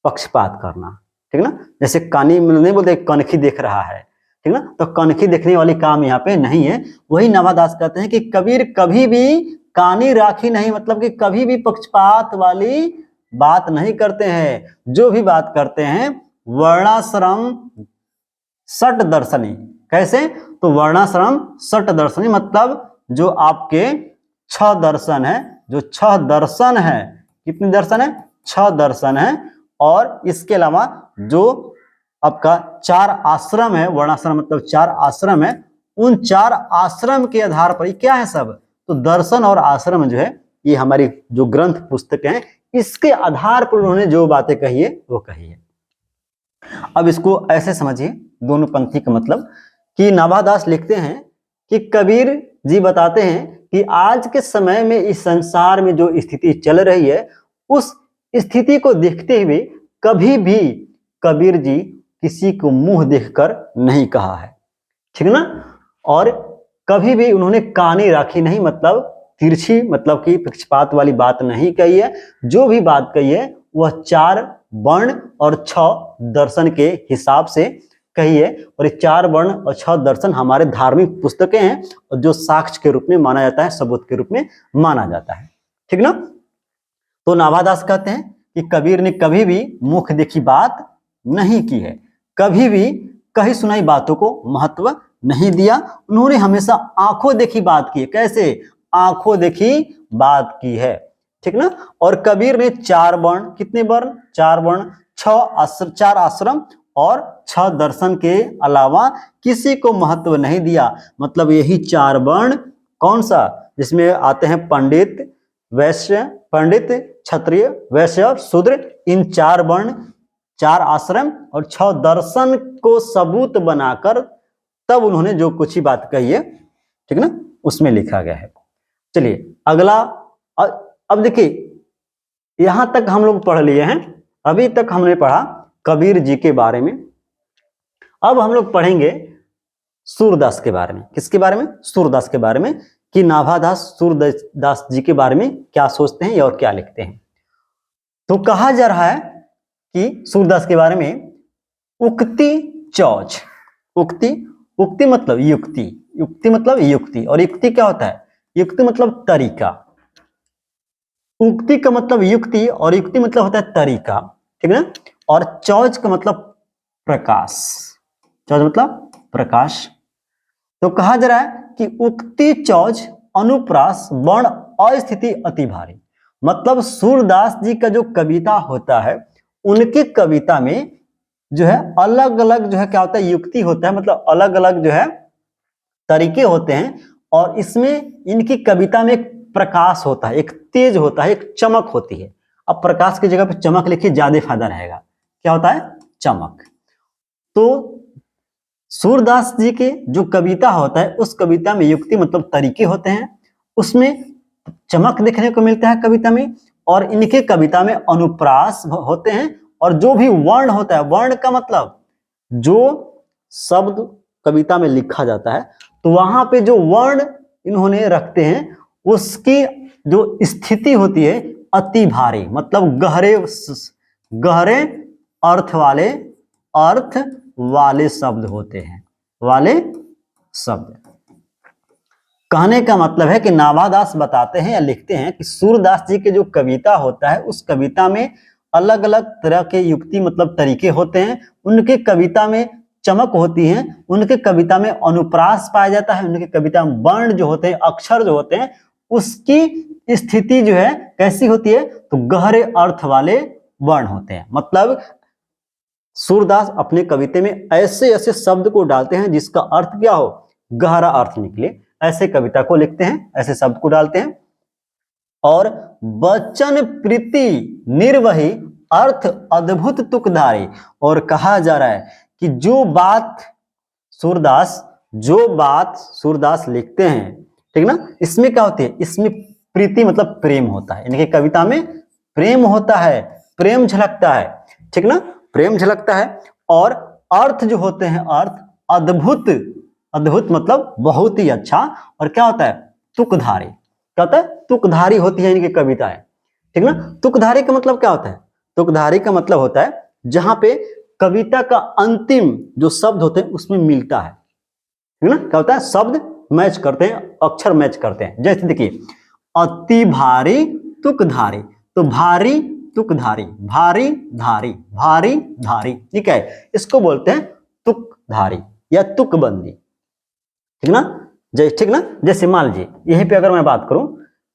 पक्षपात करना। ठीक ना। जैसे कानी नहीं बोलते कनखी देख रहा है, ठीक ना, तो कनखी देखने वाली काम यहाँ पे नहीं है। वही नवादास कहते हैं कि कबीर कभी भी कानी राखी नहीं, मतलब कि कभी भी पक्षपात वाली बात नहीं करते हैं। जो भी बात करते हैं वर्णाश्रम सट दर्शनी। कैसे? तो वर्णाश्रम सट दर्शनी मतलब जो आपके 6 दर्शन है, जो 6 दर्शन है, कितने दर्शन है? 6 दर्शन है। और इसके अलावा जो आपका 4 आश्रम है, वर्णाश्रम मतलब 4 आश्रम है, उन 4 आश्रम के आधार पर क्या है सब? तो दर्शन और आश्रम जो है ये हमारी जो ग्रंथ पुस्तक है, इसके आधार पर उन्होंने जो बातें कही है वो कही है। अब इसको ऐसे समझिए, दोनों पंक्ति का मतलब कि नवादास लिखते हैं कि कबीर जी बताते हैं कि आज के समय में इस संसार में जो स्थिति चल रही है, उस स्थिति को देखते हुए कभी भी कबीर जी किसी को मुंह देखकर नहीं कहा है। ठीक ना। और कभी भी उन्होंने कानी राखी नहीं, मतलब तिरछी, मतलब कि पक्षपात वाली बात नहीं कही है। जो भी बात कही है वह 4 वर्ण और 6 दर्शन के हिसाब से कही है। और ये 4 वर्ण और 6 दर्शन हमारे धार्मिक पुस्तकें हैं और जो साक्ष्य के रूप में माना जाता है, सबूत के रूप में माना जाता है। ठीक ना। तो नवादास कहते हैं कि कबीर ने कभी भी मुख देखी बात नहीं की है, कभी भी कही सुनाई बातों को महत्व नहीं दिया। उन्होंने हमेशा आंखों देखी बात की है। कैसे? आंखों देखी बात की है। ठीक ना। और कबीर ने 4 वर्ण, कितने वर्ण? 4 वर्ण, 4 आश्रम और 6 दर्शन के अलावा किसी को महत्व नहीं दिया। मतलब यही 4 वर्ण कौन सा? जिसमें आते हैं पंडित, वैश्य, पंडित, क्षत्रिय, वैश्य, शूद्र, इन 4 वर्ण, 4 आश्रम और 6 दर्शन को सबूत बनाकर तब उन्होंने जो कुछ ही बात कही है, ठीक ना, उसमें लिखा गया है। चलिए अगला, अब देखिए यहां तक हम लोग पढ़ लिए हैं। अभी तक हमने पढ़ा कबीर जी के बारे में। अब हम लोग पढ़ेंगे सूरदास के बारे में। किसके बारे में? सूरदास के बारे में, कि नाभादास सूरदास जी के बारे में क्या सोचते हैं और क्या लिखते हैं। तो कहा जा रहा है कि सूरदास के बारे में उक्ति चौज, उक्ति, उक्ति मतलब युक्ति, युक्ति मतलब युक्ति, और युक्ति क्या होता है? युक्ति मतलब तरीका। उक्ति का मतलब युक्ति और युक्ति मतलब होता है तरीका। ठीक है ना। और चौज का मतलब प्रकाश, चौज मतलब प्रकाश। तो कहा जा रहा है कि उक्ति चौज अनुप्रास वर्ण अस्थिति अति भारी। मतलब सूरदास जी का जो कविता होता है, उनकी कविता में जो है अलग अलग जो है क्या होता है? युक्ति होता है, मतलब अलग अलग जो है तरीके होते हैं। और इसमें इनकी कविता में एक प्रकाश होता है, एक तेज होता है, एक चमक होती है। अब प्रकाश की जगह पे चमक लिखिए, ज्यादा फायदा रहेगा। क्या होता है? चमक। तो सूरदास जी के जो कविता होता है, उस कविता में युक्ति मतलब तरीके होते हैं, उसमें चमक देखने को मिलता है कविता में। और इनके कविता में अनुप्रास होते हैं और जो भी वर्ण होता है, वर्ण का मतलब जो शब्द कविता में लिखा जाता है, तो वहां पे जो वर्ण इन्होंने रखते हैं उसकी जो स्थिति होती है अति भारी, मतलब गहरे गहरे अर्थ वाले शब्द होते हैं, वाले शब्द। कहने का मतलब है कि नाभादास बताते हैं या लिखते हैं कि सूरदास जी के जो कविता होता है उस कविता में अलग अलग तरह के युक्ति मतलब तरीके होते हैं, उनके कविता में चमक होती है, उनके कविता में अनुप्रास पाया जाता है, उनके कविता में वर्ण जो होते हैं, अक्षर जो होते हैं, उसकी स्थिति जो है कैसी होती है, तो गहरे अर्थ वाले वर्ण होते हैं। मतलब सूरदास अपने कविता में ऐसे ऐसे शब्द को डालते हैं जिसका अर्थ क्या हो, गहरा अर्थ निकले, ऐसे कविता को लिखते हैं, ऐसे शब्द को डालते हैं। और वचन प्रीति निर्वही अर्थ अद्भुत तुकधारी, और कहा जा रहा है कि जो बात सूरदास लिखते हैं, ठीक ना, इसमें क्या होती है, इसमें प्रीति मतलब प्रेम होता है, इनकी कविता में प्रेम होता है, प्रेम झलकता है, ठीक ना, प्रेम झलकता है। और अर्थ जो होते हैं, अर्थ अद्भुत, अद्भुत मतलब बहुत ही अच्छा, और क्या होता है, तुकधारी, क्या होता है, तुकधारी होती है इनकी कविताएं, ठीक ना। तुकधारी का मतलब क्या होता है, तुकधारी का मतलब होता है जहां पे कविता का अंतिम जो शब्द होते हैं उसमें मिलता है, ठीक ना, क्या होता है, शब्द मैच करते हैं, अक्षर मैच करते हैं। जैसे देखिए अति भारी तुकधारी, तो भारी तुकधारी, भारी धारी, भारी धारी, ठीक है, इसको बोलते हैं तुकधारी या तुकबंदी, ठीक ना। ठीक ना, जैसे मान लीजिए यहीं पे अगर मैं बात करूं,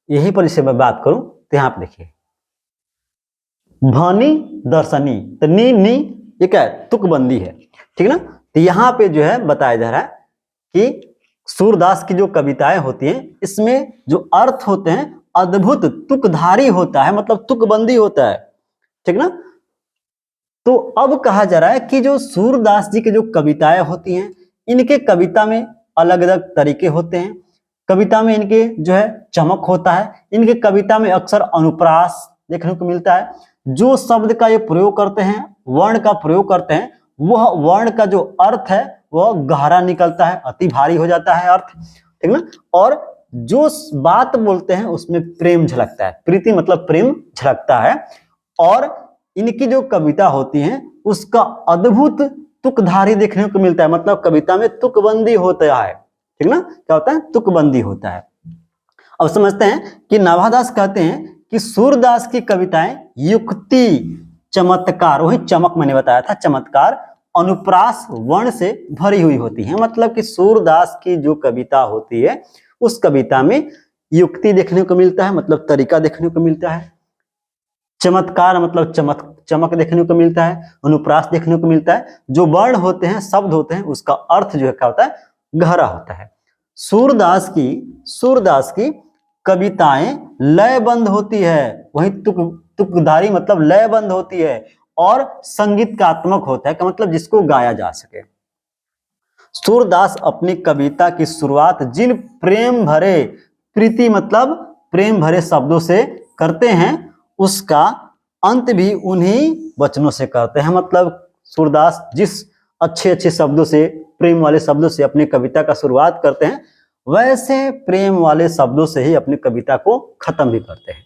यहीं पर इसे मैं बात करूं तो यहां पे देखिए भनी दर्शनी, तो नी ये क्या है, तुकबंदी है, ठीक ना। तो यहां पे जो है बताया जा रहा है कि सूरदास की जो कविताएं होती हैं इसमें जो अर्थ होते हैं अद्भुत तुकधारी होता है, मतलब तुकबंदी होता है, ठीक ना। तो अब कहा जा रहा है कि जो सूरदास जी की जो कविताएं होती हैं, इनके कविता में अलग अलग तरीके होते हैं, कविता में इनके जो है चमक होता है, इनके कविता में अक्सर अनुप्रास देखने को मिलता है, जो शब्द का ये प्रयोग करते हैं, वर्ण का प्रयोग करते हैं, वह वर्ण का जो अर्थ है वह गहरा निकलता है, अति भारी हो जाता है अर्थ, ठीक ना। और जो बात बोलते हैं उसमें प्रेम झलकता है, प्रीति मतलब प्रेम झलकता है। और इनकी जो कविता होती है उसका अद्भुत तुकधारी देखने को मिलता है, मतलब कविता में तुकबंदी होता है, ठीक ना, क्या होता है, तुकबंदी होता है। अब समझते हैं कि नाभादास कहते हैं कि सूरदास की कविताएं युक्ति, चमत्कार, वही चमक मैंने बताया था, चमत्कार, अनुप्रास, वर्ण से भरी हुई होती है। मतलब कि सूरदास की जो कविता होती है उस कविता में युक्ति देखने को मिलता है, मतलब तरीका देखने को मिलता है, चमत्कार मतलब चमक देखने को मिलता है, अनुप्रास देखने को मिलता है, जो वर्ण होते हैं, शब्द होते हैं, उसका अर्थ जो है क्या होता है, गहरा होता है। सूरदास की कविताएं लयबंद होती है, वही तुकधारी मतलब लयबंद होती है, और संगीतकात्मक होता है, का मतलब जिसको गाया जा सके। सूरदास अपनी कविता की शुरुआत जिन प्रेम भरे, प्रीति मतलब प्रेम भरे शब्दों से करते हैं, उसका अंत भी उन्हीं वचनों से करते हैं। मतलब सूरदास जिस अच्छे अच्छे शब्दों से, प्रेम वाले शब्दों से अपनी कविता का शुरुआत करते हैं, वैसे प्रेम वाले शब्दों से ही अपनी कविता को खत्म भी करते हैं।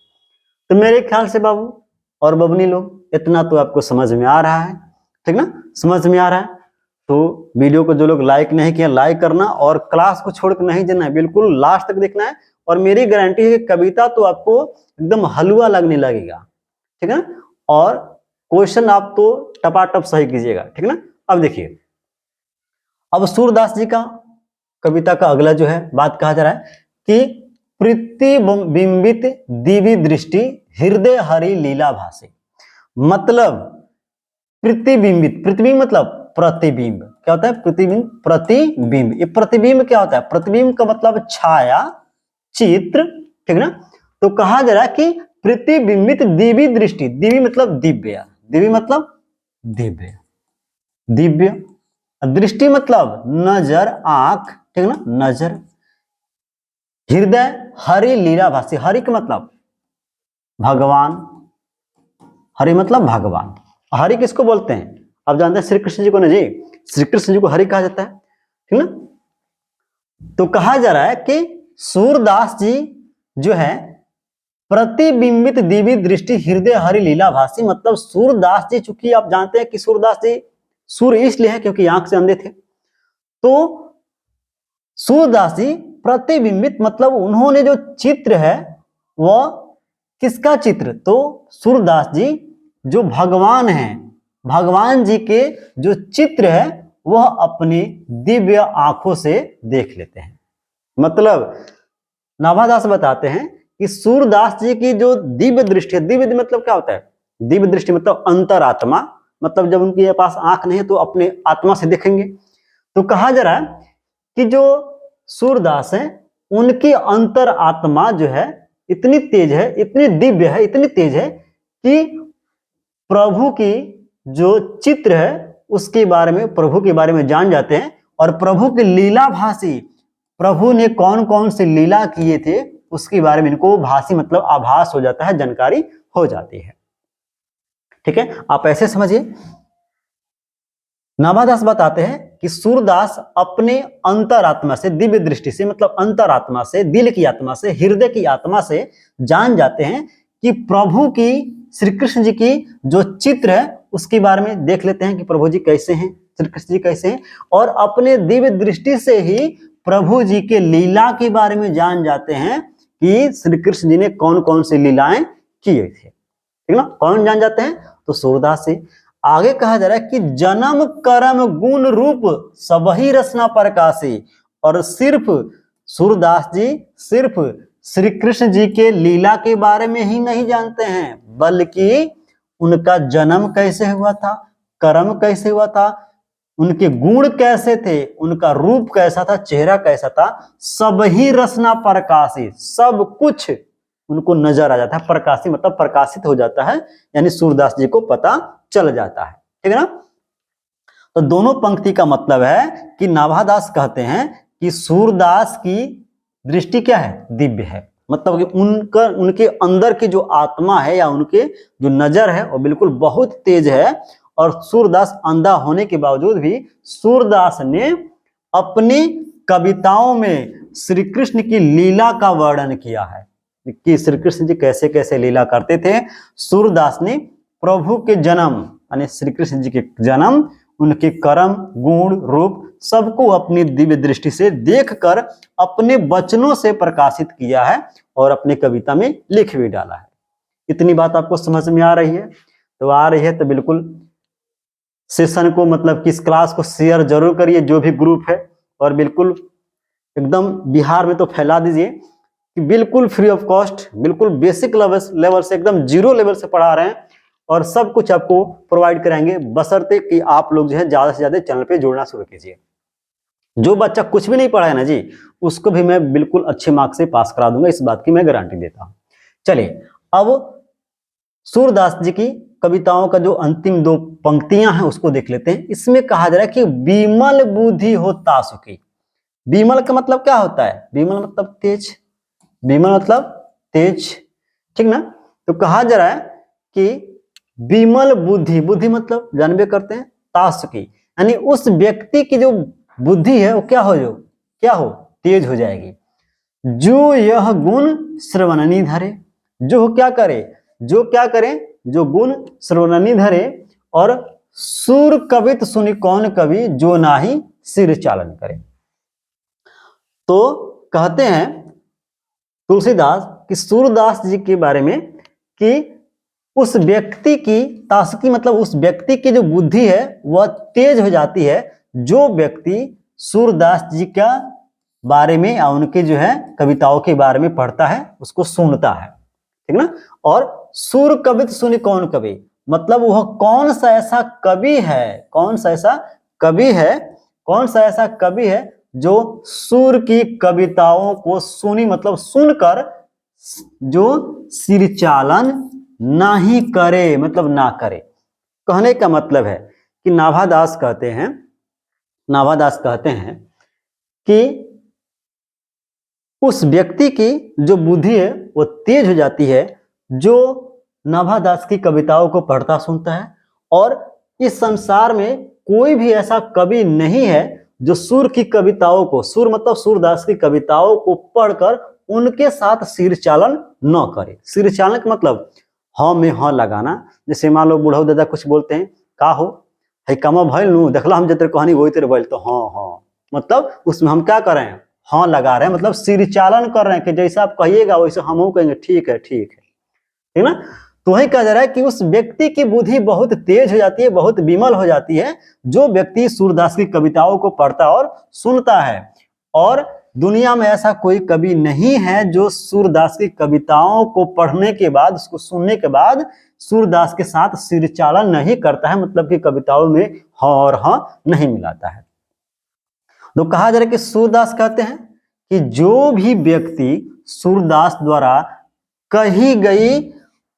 तो मेरे ख्याल से बाबू और बबनी लोग, इतना तो आपको समझ में आ रहा है, ठीक ना, समझ में आ रहा है। तो वीडियो को जो लोग लाइक नहीं किया, लाइक करना, और क्लास को छोड़कर नहीं जाना है, बिल्कुल लास्ट तक देखना है। और मेरी गारंटी है कि कविता तो आपको एकदम हलवा लगने लगेगा, ठीक है ना, और क्वेश्चन आप तो टपाटप सही कीजिएगा, ठीक है ना। अब देखिए, अब सूरदास जी का कविता का अगला जो है बात कहा जा रहा है कि प्रतिबिंबित दिव्य दृष्टि हृदय हरि लीला भाषी, मतलब प्रतिबिंबित, प्रतिबिंब मतलब प्रतिबिंब, क्या होता है, प्रतिबिंब, प्रतिबिंब, ये प्रतिबिंब क्या होता है, प्रतिबिंब का मतलब छाया, चित्र, ठीक ना। तो कहा जा रहा है कि प्रतिबिंबित दिव्य दृष्टि, दिव्य मतलब दिव्य, दिव्य मतलब दिव्य, दिव्य, दृष्टि मतलब नजर, आंख, ठीक ना, नजर, हृदय हरि लीला भाषी, हरि का मतलब भगवान, हरि मतलब भगवान, हरि किसको बोलते हैं? आप जानते हैं श्री कृष्ण जी को ना जी, श्री कृष्ण जी को हरि कहा जाता है, ठीक ना। तो कहा जा रहा है कि सूरदास जी जो है प्रतिबिंबित दिव्य दृष्टि हृदय हरि लीला भासी, मतलब सूरदास जी, चूंकि आप जानते हैं कि सूरदास जी सूर्य इसलिए है क्योंकि आंख से अंधे थे, तो सूरदास जी प्रतिबिंबित मतलब उन्होंने जो चित्र है वह किसका चित्र? तो सूरदास जी जो भगवान हैं, भगवान जी के जो चित्र है वह अपनी दिव्य आंखों से देख लेते हैं। मतलब नाभादास बताते हैं कि सूरदास जी की जो दिव्य दृष्टि है, दिव्य मतलब क्या होता है? दिव्य दृष्टि मतलब अंतरात्मा, मतलब जब उनके पास आंख नहीं है तो अपने आत्मा से देखेंगे। तो कहा जा रहा है कि जो सूरदास है उनकी अंतर आत्मा जो है इतनी तेज है, इतनी दिव्य है, इतनी तेज है कि प्रभु की जो चित्र है उसके बारे में, प्रभु के बारे में जान जाते हैं, और प्रभु की लीला भाषी, प्रभु ने कौन कौन से लीला किए थे उसके बारे में इनको भाषी मतलब आभास हो जाता है, जानकारी हो जाती है। ठीक है, आप ऐसे समझिए। नाभादास बताते हैं कि सूरदास अपने अंतरात्मा से, दिव्य दृष्टि से मतलब अंतरात्मा से, दिल की आत्मा से, हृदय की आत्मा से जान जाते हैं कि प्रभु की, श्री कृष्ण जी की जो चित्र है उसके बारे में देख लेते हैं कि प्रभु जी कैसे हैं, श्री कृष्ण जी कैसे हैं, और अपने दिव्य दृष्टि से ही प्रभु जी के लीला के बारे में जान जाते हैं कि श्री कृष्ण जी ने कौन कौन सी लीलाएं किए थे। ठीक ना, कौन जान जाते हैं? तो सूरदास से। आगे कहा जा रहा है कि जन्म कर्म गुण रूप सबही रचना प्रकाशी, और सिर्फ सूरदास जी सिर्फ श्री कृष्ण जी के लीला के बारे में ही नहीं जानते हैं, बल्कि उनका जन्म कैसे हुआ था, कर्म कैसे हुआ था, उनके गुण कैसे थे, उनका रूप कैसा था, चेहरा कैसा था, सब ही रचना प्रकाशी, सब कुछ उनको नजर आ जाता है। प्रकाशी मतलब प्रकाशित हो जाता है, यानी सूरदास जी को पता चल जाता है। ठीक है ना। तो दोनों पंक्ति का मतलब है कि नाभादास कहते हैं कि सूरदास की दृष्टि क्या है? दिव्य है, मतलब कि उनका, उनके अंदर की जो आत्मा है या उनके जो नजर है वो बिल्कुल बहुत तेज है। और सूरदास अंधा होने के बावजूद भी सूरदास ने अपनी कविताओं में श्री कृष्ण की लीला का वर्णन किया है कि श्री कृष्ण जी कैसे कैसे लीला करते थे। सूरदास ने प्रभु के जन्म यानी श्री कृष्ण जी के जन्म, उनके कर्म गुण रूप सबको अपनी दिव्य दृष्टि से देखकर अपने वचनों से प्रकाशित किया है और अपने कविता में लिख भी डाला है। इतनी बात आपको समझ में आ रही है? तो आ रही है तो बिल्कुल सेशन को मतलब किस क्लास को शेयर जरूर करिए, जो भी ग्रुप है, और बिल्कुल एकदम बिहार में तो फैला दीजिए कि बिल्कुल फ्री ऑफ कॉस्ट, बिल्कुल बेसिक लेवल से, एकदम जीरो लेवल से पढ़ा रहे हैं और सब कुछ आपको प्रोवाइड कराएंगे, बशर्ते कि आप लोग जो है ज्यादा से ज्यादा चैनल पे जुड़ना शुरू कीजिए। जो बच्चा कुछ भी नहीं पढ़ा है ना जी, उसको भी मैं बिल्कुल अच्छे मार्क्स से पास करा दूंगा, इस बात की मैं गारंटी देता हूं। चलिए, अब सूरदास जी की कविताओं का जो अंतिम दो पंक्तियां हैं उसको देख लेते हैं। इसमें कहा जा रहा है कि विमल बुद्धि हो तासुकी। विमल का मतलब क्या होता है? विमल मतलब तेज, विमल मतलब तेज, ठीक ना। तो कहा जा रहा है कि विमल बुद्धि, बुद्धि मतलब जानबे करते हैं तासुकी, यानी उस व्यक्ति की जो बुद्धि है वो क्या हो, तेज हो जाएगी। जो यह गुण श्रवणनी धरे, जो क्या करे, जो गुण श्रवणनी धरे, और सुर कवित सुनि कौन कवि, जो नाही सिर चालन करे। तो कहते हैं तुलसीदास कि सूरदास जी के बारे में कि उस व्यक्ति की तासुकी मतलब उस व्यक्ति की जो बुद्धि है वह तेज हो जाती है, जो व्यक्ति सूरदास जी का बारे में या उनके जो है कविताओं के बारे में पढ़ता है, उसको सुनता है, ठीक ना। और सुर कवित सुनि कौन कवि, मतलब वह कौन सा ऐसा कवि है जो सुर की कविताओं को सुनी मतलब सुनकर जो सिरचालन नहीं करे, मतलब ना करे। कहने का मतलब है कि नाभादास कहते हैं कि उस व्यक्ति की जो बुद्धि है वो तेज हो जाती है, जो नाभादास की कविताओं को पढ़ता सुनता है और इस संसार में कोई भी ऐसा कवि नहीं है जो सूर की कविताओं को, सूर मतलब सूरदास की कविताओं को पढ़कर उनके साथ सिर चालन न करे। सिर चालन का मतलब हाँ में हाँ लगाना। जैसे मान लो बुढ़ऊ दादा कुछ बोलते हैं, का हो है कमा भइल नू, देखला हम जते कहानी वही तेरे बोल, तो हाँ हाँ मतलब उसमें हम क्या कर रहे हैं, हाँ लगा रहे हैं, मतलब सिर चालन कर रहे हैं कि जैसा आप कहिएगा वैसे हम कहेंगे ठीक है ठीक है, ठीक ना। तो वही कहा जा रहा है कि उस व्यक्ति की बुद्धि बहुत तेज हो जाती है, बहुत विमल हो जाती है, जो व्यक्ति सूरदास की कविताओं को पढ़ता और सुनता है। और दुनिया में ऐसा कोई कवि नहीं है जो सूरदास की कविताओं को पढ़ने के बाद, उसको सुनने के बाद सूरदास के साथ सिर चालन नहीं करता है, मतलब कि कविताओं में हाँ और हाँ नहीं मिलाता है। तो कहा जा रहा है कि सूरदास कहते हैं कि जो भी व्यक्ति सूरदास द्वारा कही गई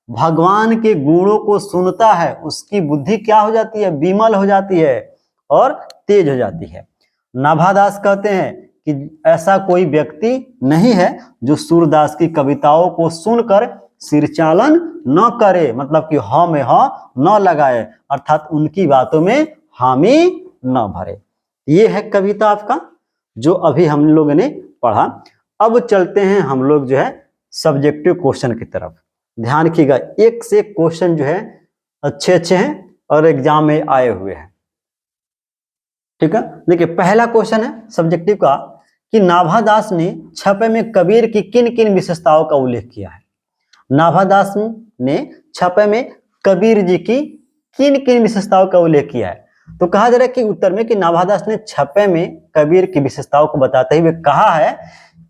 भगवान के गुणों को सुनता है, उसकी बुद्धि क्या हो जाती है, विमल हो जाती है और तेज हो जाती है। नाभादास कहते हैं कि ऐसा कोई व्यक्ति नहीं है जो सूरदास की कविताओं को सुनकर सिरचालन न करे, मतलब कि हाँ में हाँ न लगाए, अर्थात उनकी बातों में हामी न भरे। ये है कविता आपका जो अभी हम लोगों ने पढ़ा। अब चलते हैं हम लोग जो है सब्जेक्टिव क्वेश्चन की तरफ। ध्यान रखिएगा, एक से एक क्वेश्चन जो है अच्छे अच्छे हैं और एग्जाम में आए हुए हैं, ठीक है। देखिए पहला क्वेश्चन है सब्जेक्टिव का कि नाभादास ने छपे में कबीर की किन किन विशेषताओं का उल्लेख किया है। नाभादास ने छपे में कबीर जी की किन किन विशेषताओं का उल्लेख किया है। तो कहा जा रहा है कि उत्तर में कि नाभादास ने छपे में कबीर की विशेषताओं को बताते हुए कहा है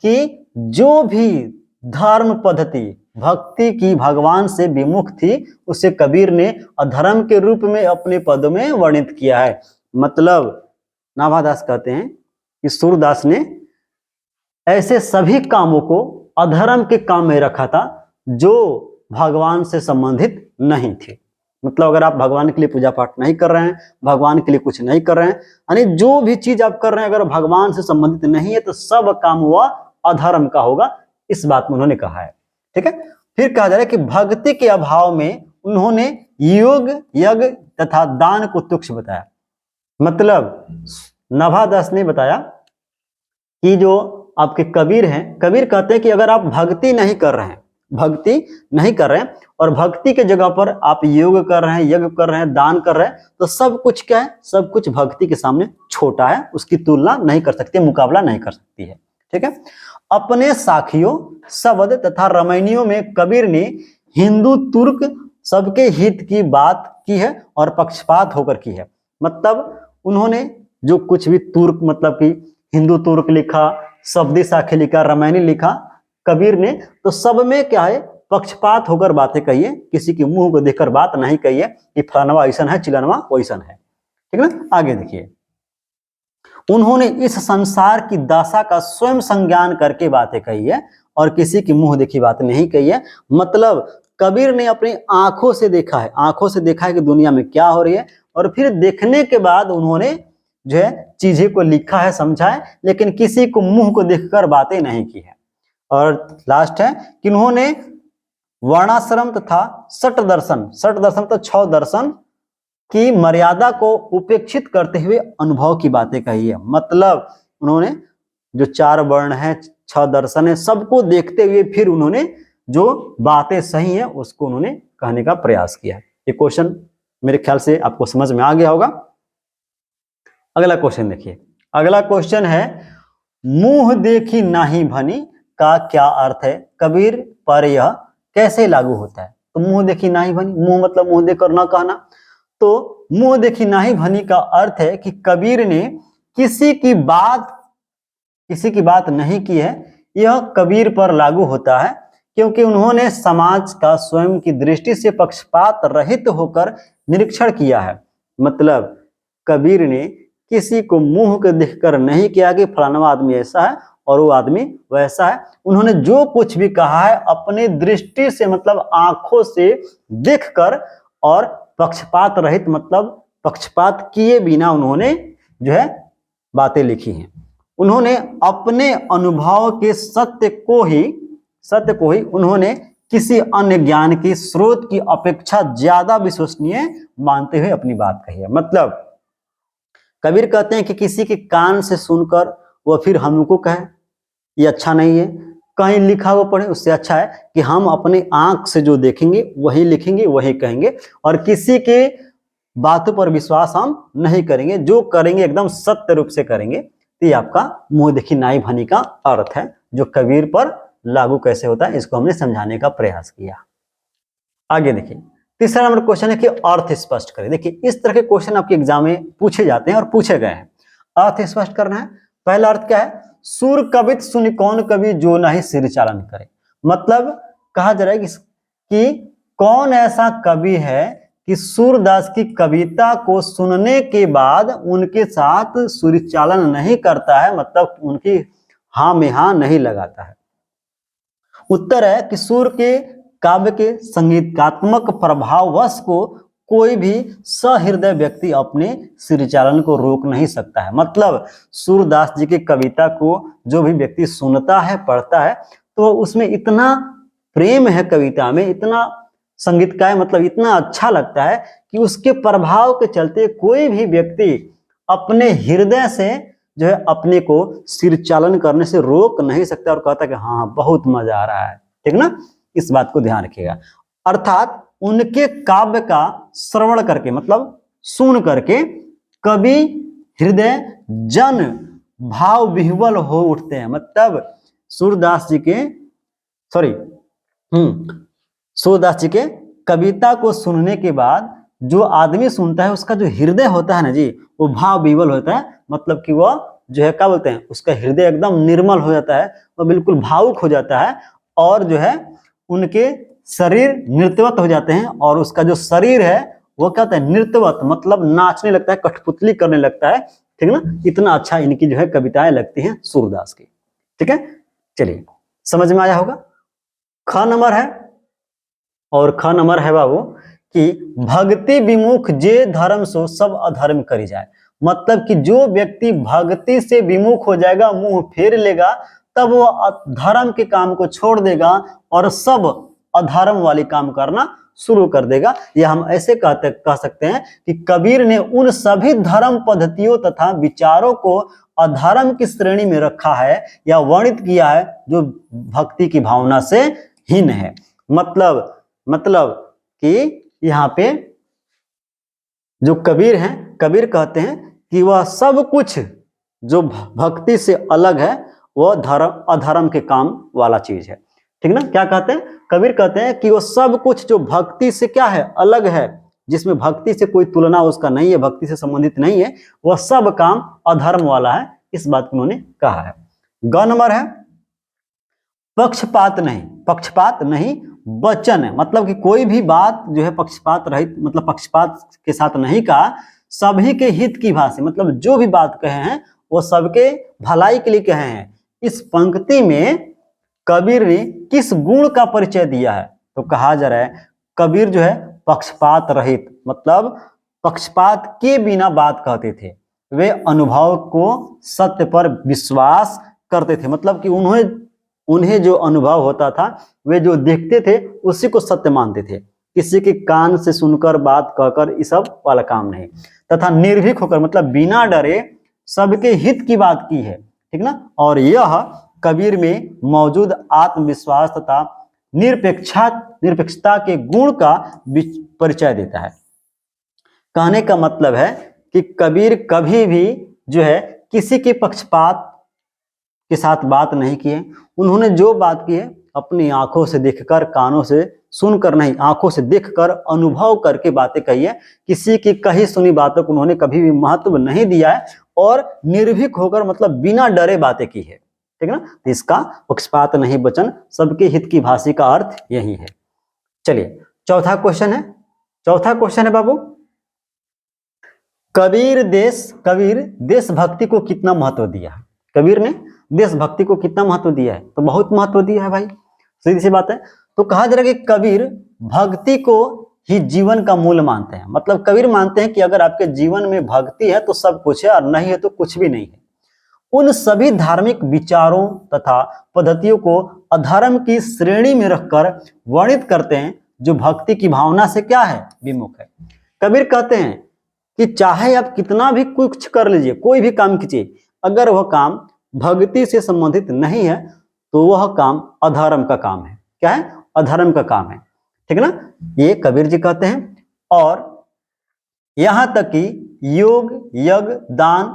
कि जो भी धर्म पद्धति भक्ति की भगवान से विमुख थी उसे कबीर ने अधर्म के रूप में अपने पदों में वर्णित किया है। मतलब नाभादास कहते हैं कि सूरदास ने ऐसे सभी कामों को अधर्म के काम में रखा था जो भगवान से संबंधित नहीं थे। मतलब अगर आप भगवान के लिए पूजा पाठ नहीं कर रहे हैं, भगवान के लिए कुछ नहीं कर रहे हैं, यानी जो भी चीज आप कर रहे हैं अगर भगवान से संबंधित नहीं है तो सब काम वह अधर्म का होगा, इस बात में उन्होंने कहा है, ठीक है। फिर कहा जा रहा है कि भक्ति के अभाव में उन्होंने योग यज्ञ तथा दान को तुच्छ बताया। मतलब नाभादास ने बताया कि जो आपके कबीर हैं, कबीर कहते हैं कि अगर आप भक्ति नहीं कर रहे हैं, भक्ति नहीं कर रहे हैं और भक्ति के जगह पर आप योग कर रहे हैं, यज्ञ कर रहे हैं, दान कर रहे हैं, तो सब कुछ क्या है, सब कुछ भक्ति के सामने छोटा है, उसकी तुलना नहीं कर सकती, मुकाबला नहीं कर सकती है, ठीक है। अपने साखियों शब्द तथा रामायणियों में कबीर ने हिंदू तुर्क सबके हित की बात की है और पक्षपात होकर की है। मतलब उन्होंने जो कुछ भी तुर्क मतलब कि हिंदू तुर्क लिखा, शब्दी साखी लिखा, रामायणी लिखा कबीर ने, तो सब में क्या है, पक्षपात होकर बातें कही है, किसी के मुंह को देखकर बात नहीं कही है कि फलानवा ऐसा है चिलनवा वैसन है, ठीक है ना। आगे देखिए, उन्होंने इस संसार की दशा का स्वयं संज्ञान करके बातें कही है और किसी की मुंह देखी बात नहीं कही है। मतलब कबीर ने अपनी आंखों से देखा है, आंखों से देखा है कि दुनिया में क्या हो रही है, और फिर देखने के बाद उन्होंने जो है चीजें को लिखा है, समझा है, लेकिन किसी को मुंह को देखकर बातें नहीं की है। और लास्ट है कि उन्होंने वर्णाश्रम तथा सठ दर्शन, सठ दर्शन तो 6 दर्शन की मर्यादा को उपेक्षित करते हुए अनुभव की बातें कही है। मतलब उन्होंने जो 4 वर्ण है, 6 दर्शन है, सबको देखते हुए फिर उन्होंने जो बातें सही है उसको उन्होंने कहने का प्रयास किया। ये क्वेश्चन मेरे ख्याल से आपको समझ में आ गया होगा। अगला क्वेश्चन देखिए, अगला क्वेश्चन है मुंह देखी नाही भनी का क्या अर्थ है, कबीर पर यह कैसे लागू होता है। तो मुंह देखी नाही भनी, मुंह मतलब मुंह देखकर ना कहना, तो मुंह देखी नाही भनी का अर्थ है कि कबीर ने किसी की बात नहीं की है, यह कबीर पर लागू होता है क्योंकि उन्होंने समाज का स्वयं की दृष्टि से पक्षपात रहित होकर निरीक्षण किया है। मतलब कबीर ने किसी को मुंह के देखकर नहीं किया कि फलाना आदमी ऐसा है और वो आदमी वैसा है। उन्होंने जो कुछ भी कहा है अपने दृष्टि से, मतलब आंखों से देखकर, और पक्षपात रहित मतलब पक्षपात किए बिना उन्होंने जो है बातें लिखी हैं। उन्होंने अपने अनुभव के सत्य को ही उन्होंने किसी अन्य ज्ञान की स्रोत की अपेक्षा ज्यादा विश्वसनीय मानते हुए अपनी बात कही है। मतलब कबीर कहते हैं कि किसी के कान से सुनकर वह फिर हमको कहे ये अच्छा नहीं है, कहीं लिखा हुआ पढ़े, उससे अच्छा है कि हम अपने आंख से जो देखेंगे वही लिखेंगे वही कहेंगे, और किसी के बातों पर विश्वास हम नहीं करेंगे, जो करेंगे एकदम सत्य रूप से करेंगे। तो ये आपका मुंह देखी नाई भनी का अर्थ है, जो कबीर पर लागू कैसे होता है इसको हमने समझाने का प्रयास किया। आगे देखिए, तीसरा नंबर क्वेश्चन है कि अर्थ स्पष्ट करें। देखिए इस तरह के क्वेश्चन आपके एग्जाम में पूछे जाते हैं और पूछे गए हैं। अर्थ स्पष्ट करना है। पहला अर्थ क्या है? सुर कवित सुनि कौन कवि जो नहीं सिर चालन करे। मतलब कहा जा रहा है कि कौन ऐसा कवि है कि सूरदास की कविता को सुनने के बाद उनके साथ सुरचालन नहीं करता है, मतलब उनकी हाँ में हाँ नहीं लगाता है। उत्तर है कि सूर के काव्य के संगीतात्मक प्रभाववश को कोई भी सहृदय व्यक्ति अपने सिरचालन को रोक नहीं सकता है। मतलब सूरदास जी की कविता को जो भी व्यक्ति सुनता है पढ़ता है तो उसमें इतना प्रेम है कविता में, इतना संगीत का है, मतलब इतना अच्छा लगता है कि उसके प्रभाव के चलते कोई भी व्यक्ति अपने हृदय से जो है अपने को सिरचालन करने से रोक नहीं सकता और कहता कि हाँ बहुत मजा आ रहा है। ठीक ना, इस बात को ध्यान रखिएगा। अर्थात उनके काव्य का श्रवण करके, मतलब सुन करके कवि हृदय जन भाव विह्वल हो उठते हैं। मतलब सूरदास जी के सूरदास जी के कविता को सुनने के बाद जो आदमी सुनता है उसका जो हृदय होता है ना जी, वो भाव विह्वल होता है। मतलब कि वह जो है क्या बोलते हैं, उसका हृदय एकदम निर्मल हो जाता है, वह बिल्कुल भावुक हो जाता है, और जो है उनके शरीर नृत्यवत हो जाते हैं, और उसका जो शरीर है वो क्या होता है, नृत्यवत, मतलब नाचने लगता है, कठपुतली करने लगता है। ठीक ना, इतना अच्छा इनकी जो है कविताएं लगती हैं सूरदास की। ठीक है, चलिए समझ में आया होगा। ख नंबर है, और ख नंबर है बाबू कि भक्ति विमुख जे धर्म सो सब अधर्म करी जाए। मतलब कि जो व्यक्ति भक्ति से विमुख हो जाएगा, मुंह फेर लेगा, तब वो धर्म के काम को छोड़ देगा और सब अधर्म वाले काम करना शुरू कर देगा। यह हम ऐसे कह सकते हैं कि कबीर ने उन सभी धर्म पद्धतियों तथा विचारों को अधर्म की श्रेणी में रखा है या वर्णित किया है जो भक्ति की भावना से हीन है। मतलब कि यहाँ पे जो कबीर हैं, कबीर कहते हैं कि वह सब कुछ जो भक्ति से अलग है वह अधर्म के काम वाला चीज है। ठीक ना, क्या कहते हैं, कबीर कहते हैं कि वो सब कुछ जो भक्ति से क्या है, अलग है, जिसमें भक्ति से कोई तुलना उसका नहीं है, भक्ति से संबंधित नहीं है, वह सब काम अधर्म वाला है। इस बात को उन्होंने कहा है। ग नंबर है पक्षपात नहीं वचन है। मतलब कि कोई भी बात जो है पक्षपात रहित, मतलब पक्षपात के साथ नहीं कहा, सभी के हित की भाषा, मतलब जो भी बात कहे हैं वो सबके भलाई के लिए कहे हैं। इस पंक्ति में कबीर ने किस गुण का परिचय दिया है? तो कहा जा रहा है कबीर जो है पक्षपात रहित, मतलब पक्षपात के बिना बात कहते थे। वे अनुभव को सत्य पर विश्वास करते थे। मतलब कि उन्हें जो अनुभव होता था, वे जो देखते थे उसी को सत्य मानते थे। किसी के कान से सुनकर बात कहकर ये सब वाला काम नहीं। तथा निर्भीक होकर, मतलब बिना डरे सबके हित की बात की है। ठीक ना, और यह कबीर में मौजूद आत्मविश्वास तथा निरपेक्षता के गुण का परिचय देता है। कहने का मतलब है कि कबीर कभी भी जो है किसी के पक्षपात के साथ बात नहीं किए। उन्होंने जो बात की है अपनी आंखों से देखकर, कानों से सुनकर नहीं, आंखों से देखकर अनुभव करके बातें कही है। किसी की कही सुनी बातों को उन्होंने कभी भी महत्व नहीं दिया है और निर्भीक होकर, मतलब बिना डरे बातें की है। ठीक ना, तो इसका पक्षपात नहीं वचन सबके हित की भाषी का अर्थ यही है। चलिए चौथा क्वेश्चन है बाबू, कबीर देशभक्ति को कितना महत्व दिया है? कबीर ने देशभक्ति को कितना महत्व दिया है? तो बहुत महत्व दिया है भाई, सीधी सी बात है। तो कहा जा रहा है कि कबीर भक्ति को ही जीवन का मूल मानते हैं। मतलब कबीर मानते हैं कि अगर आपके जीवन में भक्ति है तो सब कुछ है और नहीं है तो कुछ भी नहीं है। उन सभी धार्मिक विचारों तथा पद्धतियों को अधर्म की श्रेणी में रखकर वर्णित करते हैं जो भक्ति की भावना से क्या है, विमुख है। कबीर कहते हैं कि चाहे आप कितना भी कुछ कर लीजिए, कोई भी काम कीजिए, अगर वह काम भक्ति से संबंधित नहीं है तो वह काम अधर्म का काम है। क्या है? अधर्म का काम है। ठीक है ना, ये कबीर जी कहते हैं। और यहां तक कि योग, यज्ञ, दान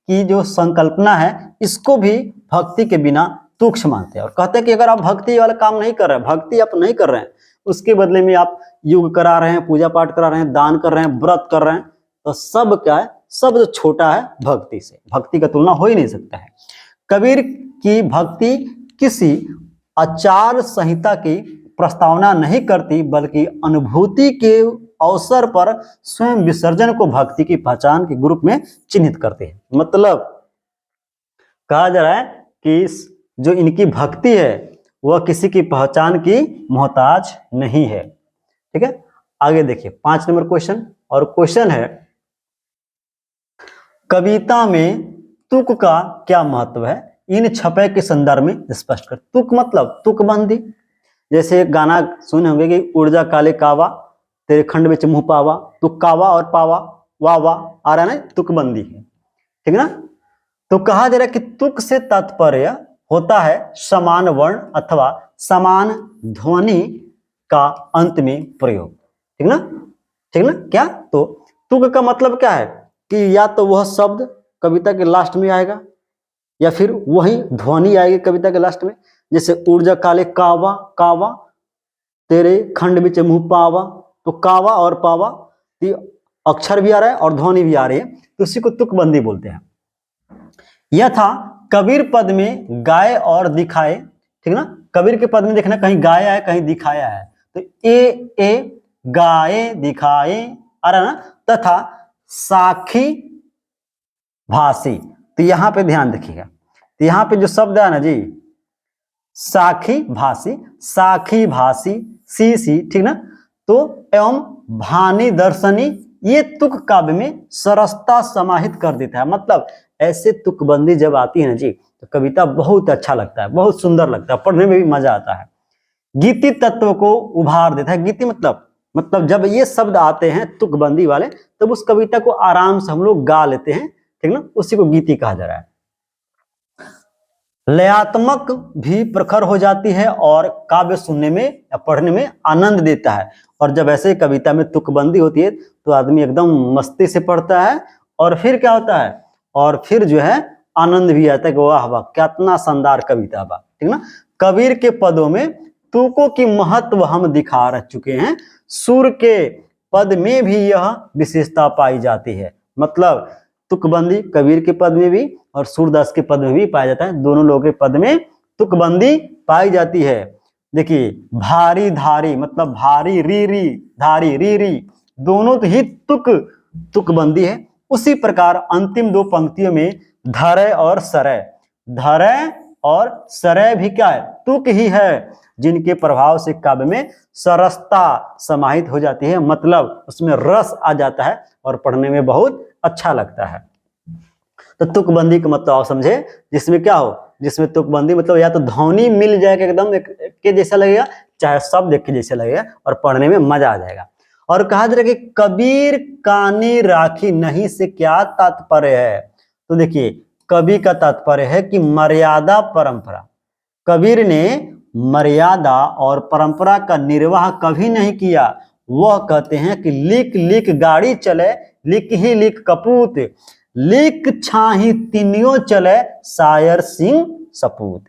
की जो संकल्पना है इसको भी भक्ति के बिना तुच्छ मानते हैं और कहते हैं कि अगर आप भक्ति वाला काम नहीं कर रहे हैं, भक्ति आप नहीं कर रहे हैं, उसके बदले में आप योग करा रहे हैं, पूजा पाठ करा रहे हैं, दान कर रहे हैं, व्रत कर रहे हैं, तो सब क्या है, सब जो छोटा है भक्ति से। भक्ति का तुलना हो ही नहीं सकता है। कबीर की भक्ति किसी आचार संहिता की प्रस्तावना नहीं करती, बल्कि अनुभूति के अवसर पर स्वयं विसर्जन को भक्ति की पहचान के ग्रुप में चिन्हित करते हैं। मतलब कहा जा रहा है कि जो इनकी भक्ति है वह किसी की पहचान की मोहताज नहीं है। ठीक है, आगे देखिए 5 नंबर क्वेश्चन। और क्वेश्चन है, कविता में तुक का क्या महत्व है, इन छपे के संदर्भ में स्पष्ट कर। तुक मतलब तुकबंदी। जैसे एक गाना सुने होंगे कि ऊर्जा काले कावा तेरे खंड में मुंह पावा, तुक्कावा और पावा वाह वाह आ रहा है ना, तुकबंदी है। ठीक है ना, तो कहा जा रहा है कि तुक से तात्पर्य होता है समान वर्ण अथवा समान ध्वनि का अंत में प्रयोग। ठीक ना, ठीक ना। क्या तो तुक का मतलब क्या है कि या तो वह शब्द कविता के लास्ट में आएगा या फिर वही ध्वनि आएगी कविता के लास्ट में। जैसे ऊर्जा काले कावा कावा तेरे खंड में मुंह पावा, तो कावा और पावा अक्षर भी आ रहा है और ध्वनि भी आ रही है, तो उसी को तुकबंदी बोलते हैं। यह था कबीर पद में गाए और दिखाए। ठीक ना, कबीर के पद में देखना कहीं गाया है कहीं दिखाया है, तो ए गाए दिखाए आ रहा ना, तथा साखी भाषी। तो यहां पे ध्यान रखिएगा, तो यहां पे जो शब्द है ना जी, साखी भाषी, साखी भाषी सी, ठीक ना, तो एवं भानी दर्शनी, ये तुक काव्य में सरसता समाहित कर देता है। मतलब ऐसे तुकबंदी जब आती है ना जी, तो कविता बहुत अच्छा लगता है, बहुत सुंदर लगता है, पढ़ने में भी मजा आता है। गीति तत्व को उभार देता है। गीति मतलब जब ये शब्द आते हैं तुकबंदी वाले, तब उस कविता को आराम से हम लोग गा लेते हैं। ठीक ना, उसी को गीति कहा जा रहा है। लयात्मक भी प्रखर हो जाती है और काव्य सुनने में या पढ़ने में आनंद देता है। और जब ऐसे कविता में तुकबंदी होती है तो आदमी एकदम मस्ती से पढ़ता है, और फिर क्या होता है, और फिर जो है आनंद भी आता है कि वाह वाह कितना शानदार कविता बा। ठीक ना, कबीर के पदों में तुकों की महत्व हम दिखा रह चुके हैं। सुर के पद में भी यह विशेषता पाई जाती है। मतलब तुकबंदी कबीर के पद में भी और सूरदास के पद में भी पाया जाता है। दोनों लोगों के पद में तुकबंदी पाई जाती है। देखिए भारी धारी मतलब भारी री धारी री, दोनों तो ही तुकबंदी है। उसी प्रकार अंतिम 2 पंक्तियों में धरे और सरय, धरे और सरय भी क्या है, तुक ही है, जिनके प्रभाव से काव्य में सरसता समाहित हो जाती है। मतलब उसमें रस आ जाता है और पढ़ने में बहुत अच्छा लगता है। तो तुकबंदी का मतलब आप समझे, जिसमें क्या हो, जिसमें तुकबंदी मतलब या तो ध्वनि मिल जाएगा एकदम के जैसा लगेगा, चाहे शब्द एक के जैसा लगेगा और पढ़ने में मजा आ जाएगा। और कहा जा रहा है कि कबीर कानी राखी नहीं से क्या तात्पर्य है। तो देखिए कवि का तात्पर्य है कि मर्यादा परंपरा, कबीर ने मर्यादा और परंपरा का निर्वाह कभी नहीं किया। वह कहते हैं कि लिक लिक गाड़ी चले, लिक ही लिक कपूत, लिक छाही तिनियों चले, शायर सिंह सपूत।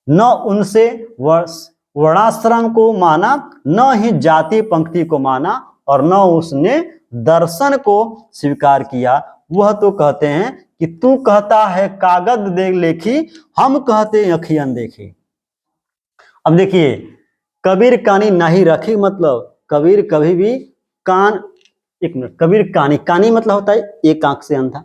न उनसे वर्णाश्रम को माना, न ही जाति पंक्ति को माना, और न उसने दर्शन को स्वीकार किया। वह तो कहते हैं कि तू कहता है कागज दे लेखी, हम कहते हैं अखियन देखी। अब देखिए कबीर कानी नहीं रखी, मतलब कबीर कभी भी कान, एक मिनट, कबीर कानी मतलब होता है एक आंख से अंधा,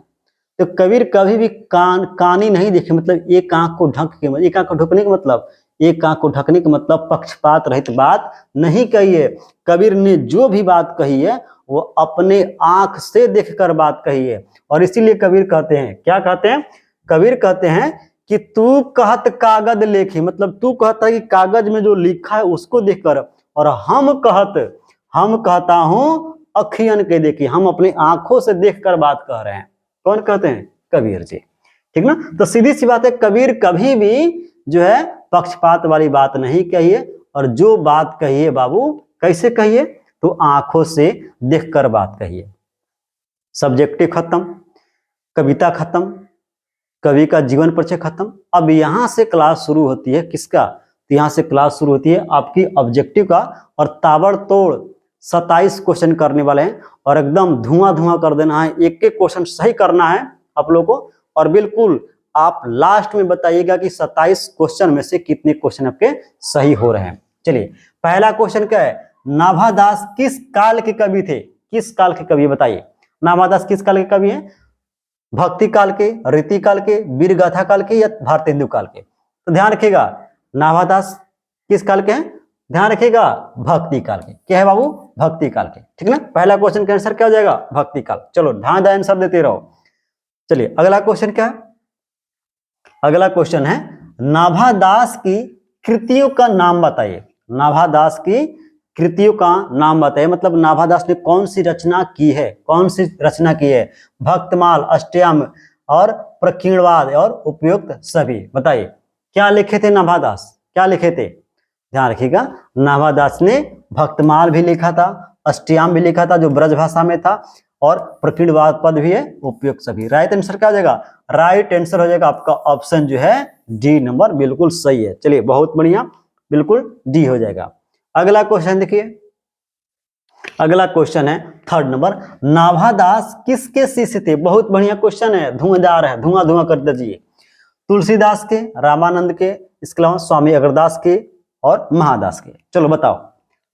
तो कबीर कभी भी कानी नहीं देखे, मतलब एक आंख को ढक के, एक आंख को ढकने का मतलब, एक आंख को ढकने का मतलब पक्षपात रहित बात नहीं कही है। कबीर ने जो भी बात कही है वो अपने आंख से देखकर बात कही है। और इसीलिए कबीर कहते हैं, क्या कहते हैं, कबीर कहते हैं कि तू कहत कागज लेखी, मतलब तू कहता है कि कागज में जो लिखा है उसको देखकर, और हम कहता हूं अखियन के देखी, हम अपनी आंखों से देखकर बात कह रहे हैं। कौन कहते हैं? कबीर जी। ठीक ना? तो सीधी सी बात है, कबीर कभी भी जो है पक्षपात वाली बात नहीं कही है, और जो बात कही है बाबू कैसे कही है? तो आंखों से देखकर बात कही है। सब्जेक्टिव खत्म, कविता खत्म, कवि का जीवन परिचय खत्म। अब यहां से क्लास शुरू होती है किसका? तो यहां से क्लास शुरू होती है आपकी ऑब्जेक्टिव का, और ताबड़तोड़ 27 क्वेश्चन करने वाले हैं, और एकदम धुआं कर देना है, एक एक क्वेश्चन सही करना है आप लोगों को। और बिल्कुल आप लास्ट में बताइएगा कि 27 क्वेश्चन में से कितने क्वेश्चन आपके सही हो रहे हैं। चलिए, पहला क्वेश्चन क्या है? नाभादास किस काल के कवि थे? किस काल के कवि बताइए? नाभादास किस काल के कवि हैं? भक्ति काल के, रीति काल के, वीर गाथा काल के, या भारतेंदु काल के? तो ध्यान रखिएगा, नाभादास किस काल के हैं? ध्यान रखिएगा, भक्ति काल के। क्या है बाबू? भक्ति काल के। ठीक ना? पहला क्वेश्चन का आंसर क्या हो जाएगा? भक्ति काल। चलो ध्यान दे, आंसर देते रहो। चलिए अगला क्वेश्चन क्या है? अगला क्वेश्चन है, नाभादास की कृतियों का नाम बताइए। नाभादास की कृतियों का नाम बताइए, मतलब नाभादास ने कौन सी रचना की है? कौन सी रचना की है? भक्तमाल, अष्टयाम और प्रकीर्णवाद और उपयुक्त सभी। बताइए क्या लिखे थे नाभादास? क्या लिखे थे? ध्यान रखिएगा, नाभादास ने भक्तमाल भी लिखा था, अष्टयाम भी लिखा था जो ब्रज भाषा में था, और प्रकीर्णवाद पद भी है, उपयुक्त सभी। राइट आंसर क्या हो जाएगा? राइट आंसर हो जाएगा आपका ऑप्शन जो है डी नंबर, बिल्कुल सही है। चलिए बहुत बढ़िया, बिल्कुल डी हो जाएगा। अगला क्वेश्चन देखिए, अगला क्वेश्चन है थर्ड नंबर, नाभादास किसके शिष्य थे? बहुत बढ़िया क्वेश्चन है, धुआंधार है, धुआं कर दीजिए। तुलसीदास के, रामानंद के, इसके अलावा स्वामी अग्रदास के और महादास के। चलो बताओ,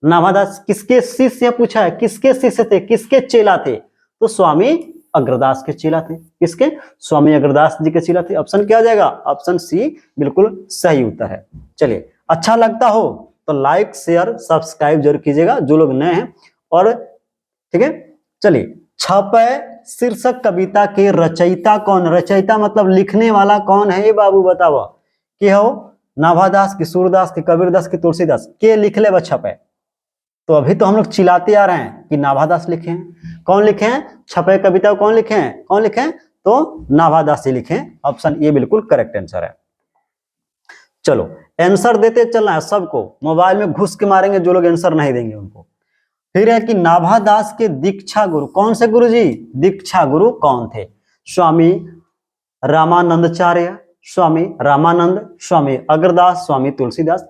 नाभादास किसके शिष्य पूछा है? किसके शिष्य थे? किसके चेला थे? तो स्वामी अग्रदास के चेला थे। किसके? स्वामी अग्रदास जी के चेला थे। ऑप्शन क्या हो जाएगा? ऑप्शन सी बिल्कुल सही उत्तर है। चलिए, अच्छा लगता हो तो लाइक शेयर सब्सक्राइब जरूर कीजिएगा जो लोग नए हैं। और ठीक है, चलिए, छपै शीर्षक कविता के रचयिता कौन? रचयिता मतलब लिखने वाला कौन है? ये बाबू बताओ, कि हो नाभादास की, सूरदास की, कबीरदास की, तुलसीदास के लिखले व छपै? तो अभी तो हम लोग चिल्लाते आ रहे हैं कि नाभादास लिखे हैं। कौन लिखे हैं? छपै कविता कौन लिखे हैं? कौन लिखे हैं? तो नाभादास ही लिखे हैं। ऑप्शन ए बिल्कुल करेक्ट आंसर है। चलो आंसर देते चलना है सबको, मोबाइल में घुस के मारेंगे जो लोग आंसर नहीं देंगे उनको। फिर है कि नाभादास के दीक्षा गुरु कौन से गुरु जी? दीक्षा गुरु कौन थे? स्वामी रामानंदाचार्य, स्वामी रामानंद, स्वामी अग्रदास, स्वामी तुलसीदास।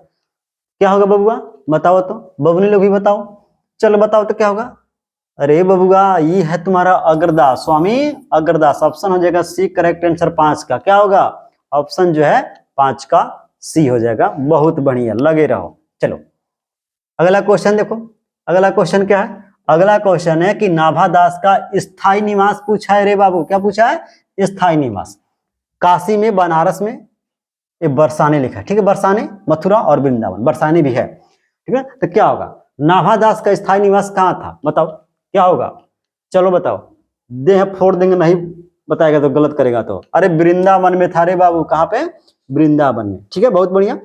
क्या होगा बबुआ? बताओ तो, बबुनी लोग भी बताओ। चलो बताओ तो क्या होगा? अरे बबुआ, ये है तुम्हारा अग्रदास, स्वामी अग्रदास। ऑप्शन हो जाएगा सी करेक्ट आंसर 5 का। क्या होगा? ऑप्शन जो है 5 का सी हो जाएगा। बहुत बढ़िया, लगे रहो। चलो अगला क्वेश्चन देखो, अगला क्वेश्चन क्या है? अगला क्वेश्चन है कि नाभादास का स्थायी निवास पूछा है। रे बाबू क्या पूछा है? स्थायी निवास। काशी में, बनारस में, ये बरसाने लिखा है। ठीक है, बरसाने, मथुरा और वृंदावन, बरसाने भी है। ठीक है, तो क्या होगा? नाभादास का स्थायी निवास कहाँ था? बताओ क्या होगा? चलो बताओ, देह फोड़ देंगे, नहीं बताएगा तो गलत करेगा तो। अरे वृंदावन में था रे बाबू। कहाँ पे? वृंदावन में। ठीक है, बहुत बढ़िया,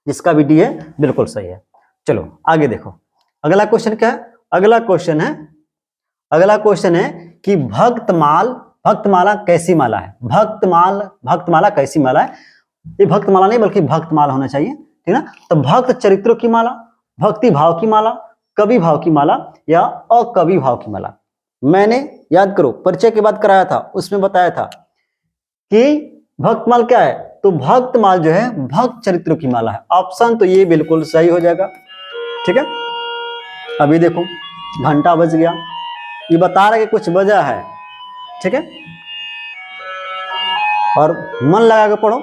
इसका भी डी है, बिल्कुल सही है। चलो आगे देखो, अगला क्वेश्चन क्या है? अगला क्वेश्चन है, अगला क्वेश्चन है कि भक्तमाला कैसी माला है? भक्तमाला कैसी माला है? ये भक्तमाला नहीं बल्कि भक्तमाला होना चाहिए। ठीक है, तो भक्त चरित्रों की माला, भक्ति भाव की माला, कवि भाव की माला, या अकवि भाव की माला? मैंने, याद करो, परिचय के बाद कराया था, उसमें बताया था कि भक्तमाल क्या है? तो भक्तमाल जो है भक्त चरित्रों की माला है। ऑप्शन तो ये बिल्कुल सही हो जाएगा। ठीक है, अभी देखो घंटा बज गया, ये बता रहा है कि कुछ वजह है। ठीक है, और मन लगा के पढ़ो,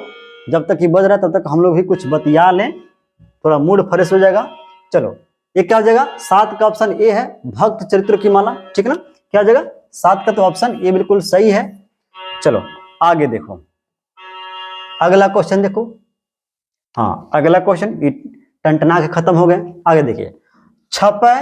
जब तक ये बज रहा है तब तक हम लोग भी कुछ बतिया लें, थोड़ा मूड फ्रेश हो जाएगा। चलो ये क्या हो जाएगा? 7 का ऑप्शन ए है, भक्त चरित्र की माला। ठीक है ना, क्या हो जाएगा? 7 का तो ऑप्शन ए बिल्कुल सही है। चलो आगे देखो, अगला क्वेश्चन देखो। हाँ, अगला क्वेश्चन टंटना के खत्म हो गए। आगे देखिए, छपै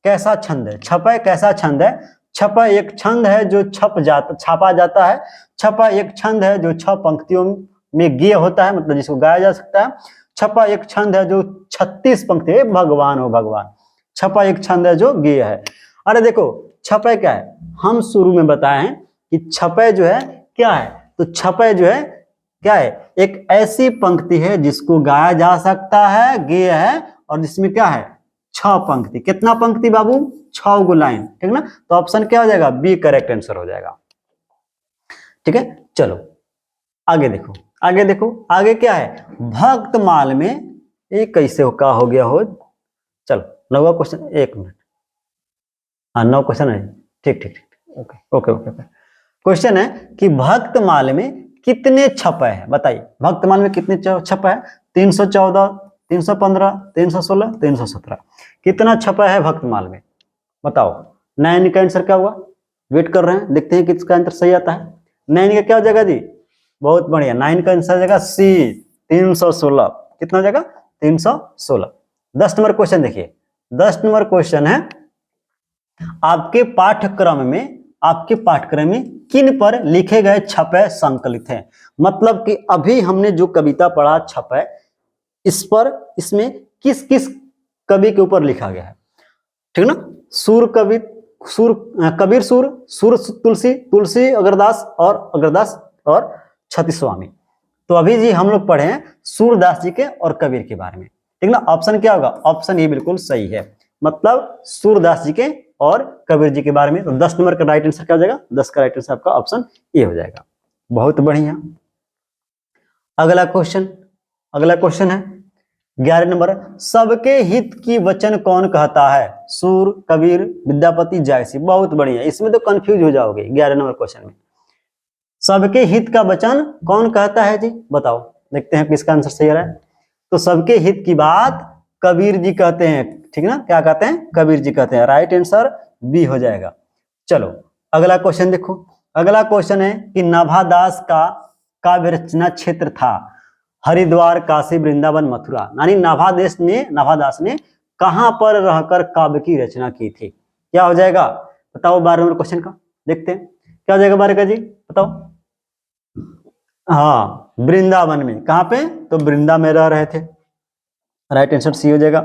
कैसा छंद है? छपै कैसा छंद है? छपै एक छंद है जो छापा जाता है, छपा एक छंद है जो 6 पंक्तियों में गेय होता है, मतलब जिसको गाया जा सकता है। छपा एक छंद है जो 36 पंक्ति, भगवान हो भगवान, छपा एक छंद है जो गेय है। अरे देखो छपय क्या है, हम शुरू में बताए हैं कि छपय जो है क्या है, तो छपय जो है क्या है, एक ऐसी पंक्ति है जिसको गाया जा सकता है, गेय है, और जिसमें क्या है 6 पंक्ति। कितना पंक्ति बाबू, 6 गो लाइन, ठीक ना। तो ऑप्शन क्या हो जाएगा, बी करेक्ट आंसर हो जाएगा। ठीक है, चलो आगे देखो, आगे देखो, आगे क्या है, भक्तमाल में ये कैसे हो का हो गया हो। चलो 9वां क्वेश्चन, 1 मिनट, हाँ 9 क्वेश्चन है, ठीक ठीक ठीक, ओके ओके ओके। क्वेश्चन है कि भक्तमाल में कितने छपय है, बताइए भक्तमाल में कितने छपय है, 314, 315, 316, 317, कितना छपय है भक्तमाल में, बताओ। 9 का आंसर क्या हुआ, वेट कर रहे हैं, देखते हैं किसका आंसर सही आता है। 9 का क्या हो जाएगा जी, बहुत बढ़िया, 9 का आंसर जाएगा सी 316, कितना हो जाएगा 316। 10 नंबर क्वेश्चन देखिए, 10 नंबर क्वेश्चन है, आपके पाठ्यक्रम में किन पर लिखे गए छपय संकलित हैं। मतलब कि अभी हमने जो कविता पढ़ा छपय, इस पर इसमें किस किस कवि के ऊपर लिखा गया है, ठीक ना। सूर कवि, सूर कबीर सूर, सूर तुलसी, तुलसी अग्रदास और छत्तीस स्वामी। तो अभी जी हम लोग पढ़े हैं सूरदास जी के और कबीर के बारे में, ठीक ना। ऑप्शन क्या होगा, ऑप्शन ये बिल्कुल सही है, मतलब सूरदास जी के और कबीर जी के बारे में। तो 10 नंबर का राइट आंसर क्या हो जाएगा, 10 का राइट आंसर आपका ऑप्शन ए हो जाएगा। बहुत बढ़िया। अगला क्वेश्चन है 11 नंबर, सबके हित की वचन कौन कहता है, सूर, कबीर, विद्यापति, जायसी। बहुत बढ़िया, इसमें तो कंफ्यूज हो जाओगे 11 नंबर क्वेश्चन में। सबके हित का वचन कौन कहता है जी, बताओ, देखते हैं किसका आंसर सही आ रहा है। तो सबके हित की बात कबीर जी कहते हैं, ठीक ना, क्या कहते हैं, कबीर जी कहते हैं, राइट आंसर बी हो जाएगा। चलो अगला क्वेश्चन देखो, अगला क्वेश्चन है कि नाभादास का काव्य रचना क्षेत्र था हरिद्वार, काशी, वृंदावन, मथुरा। यानी नाभादास ने कहां पर रहकर काव्य की रचना की थी, क्या हो जाएगा, बताओ। 12 नंबर क्वेश्चन का देखते हैं क्या हो जाएगा 12 का जी, बताओ। हाँ वृंदावन में, कहां पे, तो वृंदा में रह रहे थे, राइट आंसर सी हो जाएगा।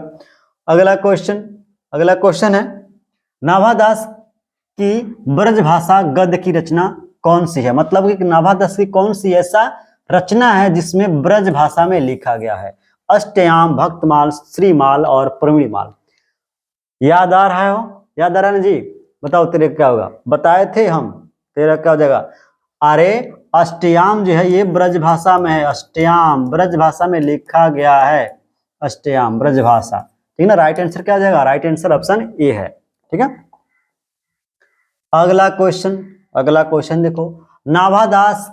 अगला क्वेश्चन है, नाभादास की ब्रजभाषा गद्य की रचना कौन सी है। मतलब कि नाभादास की कौन सी ऐसा रचना है जिसमें ब्रज भाषा में लिखा गया है। अष्टयाम, भक्तमाल, श्रीमाल और प्रवीणमाल। याद आ रहा है ना जी, बताओ तेरे क्या होगा, बताए थे हम, तेरा क्या हो जाएगा। अरे अष्टयाम जो है ये ब्रज भाषा में है, अष्टयाम ब्रज भाषा में लिखा गया है, अष्टयाम ब्रज भाषा, ठीक ना। राइट आंसर क्या हो जाएगा, राइट आंसर ऑप्शन ए है, ठीक है। अगला क्वेश्चन देखो, नाभादास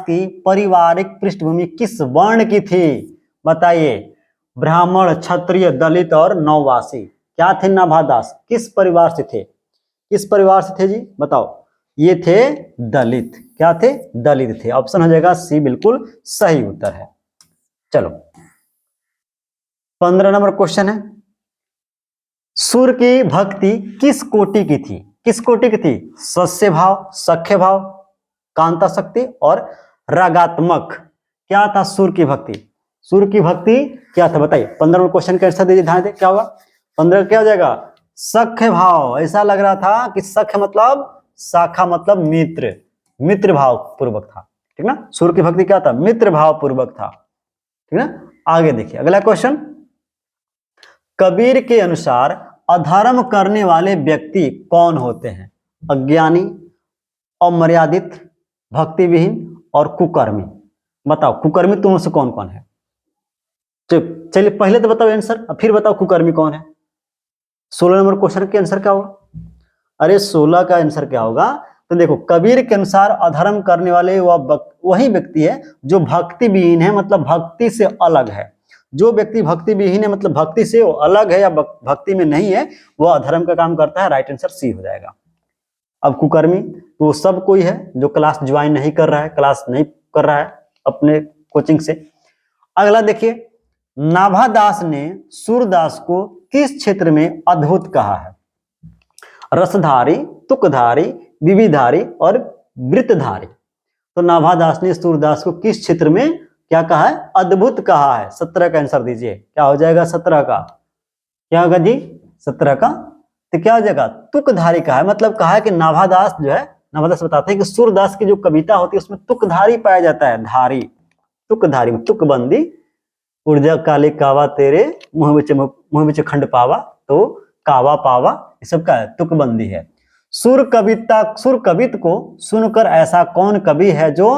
की पारिवारिक पृष्ठभूमि किस वर्ण की थी, बताइए। ब्राह्मण, क्षत्रिय, दलित और नौवासी। क्या थे नाभादास, किस परिवार से थे जी, बताओ। ये थे दलित, क्या थे, दलित थे। ऑप्शन हो जाएगा सी बिल्कुल सही उत्तर है। चलो 15 नंबर क्वेश्चन है, सूर की भक्ति किस कोटि की थी, सस्य भाव, सख्य भाव, कांताशक्ति और रागात्मक। क्या था सूर की भक्ति क्या था, बताइए। 15 क्वेश्चन का आंसर दीजिए, ध्यान दे क्या होगा। 15 क्या हो जाएगा, सख्य भाव। ऐसा लग रहा था कि सख्य मतलब शाखा, मतलब मित्र भाव पूर्वक था, ठीक ना। सूर की भक्ति क्या था, मित्र भाव पूर्वक था, ठीक ना। आगे देखिए अगला क्वेश्चन, कबीर के अनुसार अधर्म करने वाले व्यक्ति कौन होते हैं। अज्ञानी, अमर्यादित, भक्ति विहीन और कुकर्मी। बताओ कुकर्मी तुम से कौन कौन है। चलिए पहले तो बताओ आंसर, फिर बताओ कुकर्मी कौन है। 16 नंबर क्वेश्चन के आंसर क्या होगा। अरे 16 का आंसर क्या होगा, तो देखो कबीर के अनुसार अधर्म करने वाले वही व्यक्ति है जो भक्ति विहीन है, मतलब भक्ति से अलग है। जो व्यक्ति भक्ति विहीन है, मतलब भक्ति से वो अलग है या भक्ति में नहीं है, वो अधर्म का काम करता है। राइट आंसर सी हो जाएगा। अब कुकर्मी तो सब कोई है जो क्लास ज्वाइन नहीं कर रहा है, अपने कोचिंग से। अगला देखिए, नाभादास ने सूरदास को किस क्षेत्र में अद्भुत कहा है। रसधारी, तुकधारी, विविधारी और वृत्तधारी। तो नाभादास ने सूरदास को किस क्षेत्र में क्या कहा है? अद्भुत कहा है। 17 का आंसर दीजिए, क्या हो जाएगा 17 का? क्या होगा जी 17 का? तो क्या हो जाएगा? तुकधारी कहा है, मतलब कहा है कि नाभादास जो है, नाभादास बताते हैं कि सूरदास की जो कविता होती है उसमें तुकधारी पाया जाता है। धारी, तुकधारी, तुकबंदी। ऊर्जा काले कावा तेरे मुंह बिच खंड पावा, तो कावा पावा ये सब का है, तुकबंदी है। सुर कवित को सुनकर ऐसा कौन कवि है जो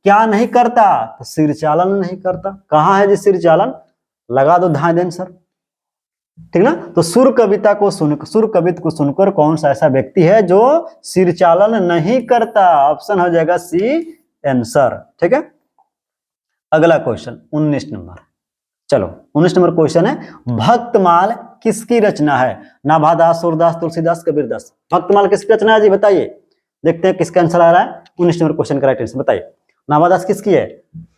क्या नहीं करता? तो सिर चालन नहीं करता। कहाँ है जी सिर चालन? लगा दो ध्यान आंसर, ठीक ना। तो सुर कवित को सुनकर कौन सा ऐसा व्यक्ति है जो सिर चालन नहीं करता? ऑप्शन हो जाएगा सी आंसर, ठीक है। अगला क्वेश्चन 19 नंबर। चलो 19 नंबर क्वेश्चन है, भक्तमाल किसकी रचना है? नाभादास, सूरदास, तुलसीदास, कबीरदास। भक्तमाल किसकी रचना है जी बताइए। देखते हैं किसका आंसर आ रहा है। 19 नंबर क्वेश्चन का राइट आंसर बताइए। नाभादास किसकी है?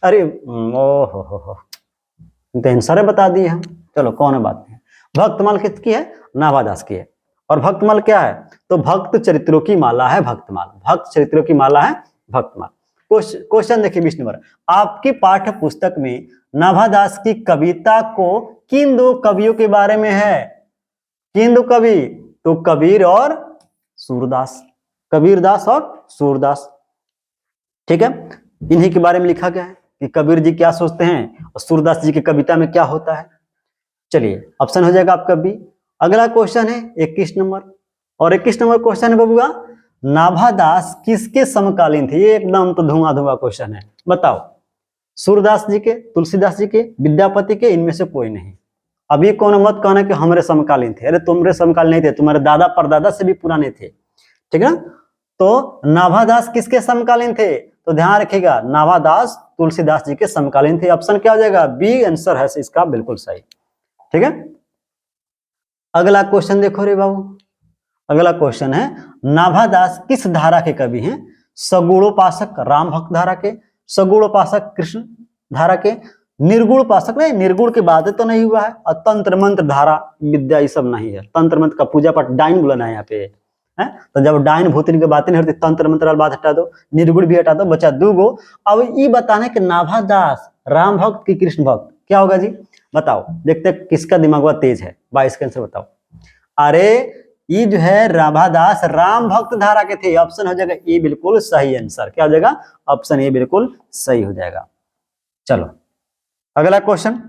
अरे ओ आंसर बता दिए हम, चलो कौन है बात नहीं। भक्तमाल किसकी है? नाभादास की है। और भक्तमाल क्या है? तो भक्त चरित्रों की माला है भक्तमाल, भक्त चरित्रों की माला है भक्तमाल। क्वेश्चन देखिए 20 नंबर, आपकी पाठ्य पुस्तक में नाभादास की कविता को किन दो कवियों के बारे में है? किन दो कवि? तो कबीर और सूरदास, कबीरदास और सूरदास, ठीक है। इन्हीं के बारे में लिखा गया है कि कबीर जी क्या सोचते हैं और सूरदास जी की कविता में क्या होता है। चलिए ऑप्शन हो जाएगा आपका बी। अगला क्वेश्चन है 21 नंबर, और 21 नंबर क्वेश्चन है बबुआ, नाभादास किसके समकालीन थे? ये एकदम तो धुआं क्वेश्चन है, बताओ। सूरदास जी के, तुलसीदास जी के, विद्यापति के? इनमें से कोई नहीं। अभी कौन मत कहना कि हमारे समकालीन थे, अरे तुम्हारे समकालीन नहीं थे, तुम्हारे दादा परदादा से भी पुराने थे, ठीक है। तो नाभादास किसके समकालीन थे? तो ध्यान रखिएगा, नाभादास तुलसीदास जी के समकालीन थे। ऑप्शन क्या हो जाएगा? बी आंसर है इसका बिल्कुल सही, ठीक है। अगला क्वेश्चन देखो रे बाबू, अगला क्वेश्चन है, नाभादास किस धारा के कवि हैं? सगुणोपासक राम भक्त धारा के, सगुणोपासक कृष्ण धारा के, निर्गुण उपासक नहीं, निर्गुण के बाद तो नहीं हुआ है, और तंत्र मंत्र धारा विद्या ये सब नहीं है। तंत्र मंत्र का पूजा पाठ डाइन बोलना है यहाँ पे है, तो जब डाइन भूतनी की बातें नहीं होती, तंत्र मंत्र वाली बात हटा दो, निर्गुण भी हटा दो, बचा दूगो। अब ये बताना कि नाभादास राम भक्त की कृष्ण भक्त, क्या होगा जी बताओ। देखते हैं किसका दिमाग तेज है, 22 का आंसर बताओ। अरे ये जो है नाभादास राम भक्त धारा के थे। ऑप्शन हो जाएगा ये बिल्कुल सही आंसर, क्या हो जाएगा? ऑप्शन ये बिल्कुल सही हो जाएगा। चलो अगला क्वेश्चन,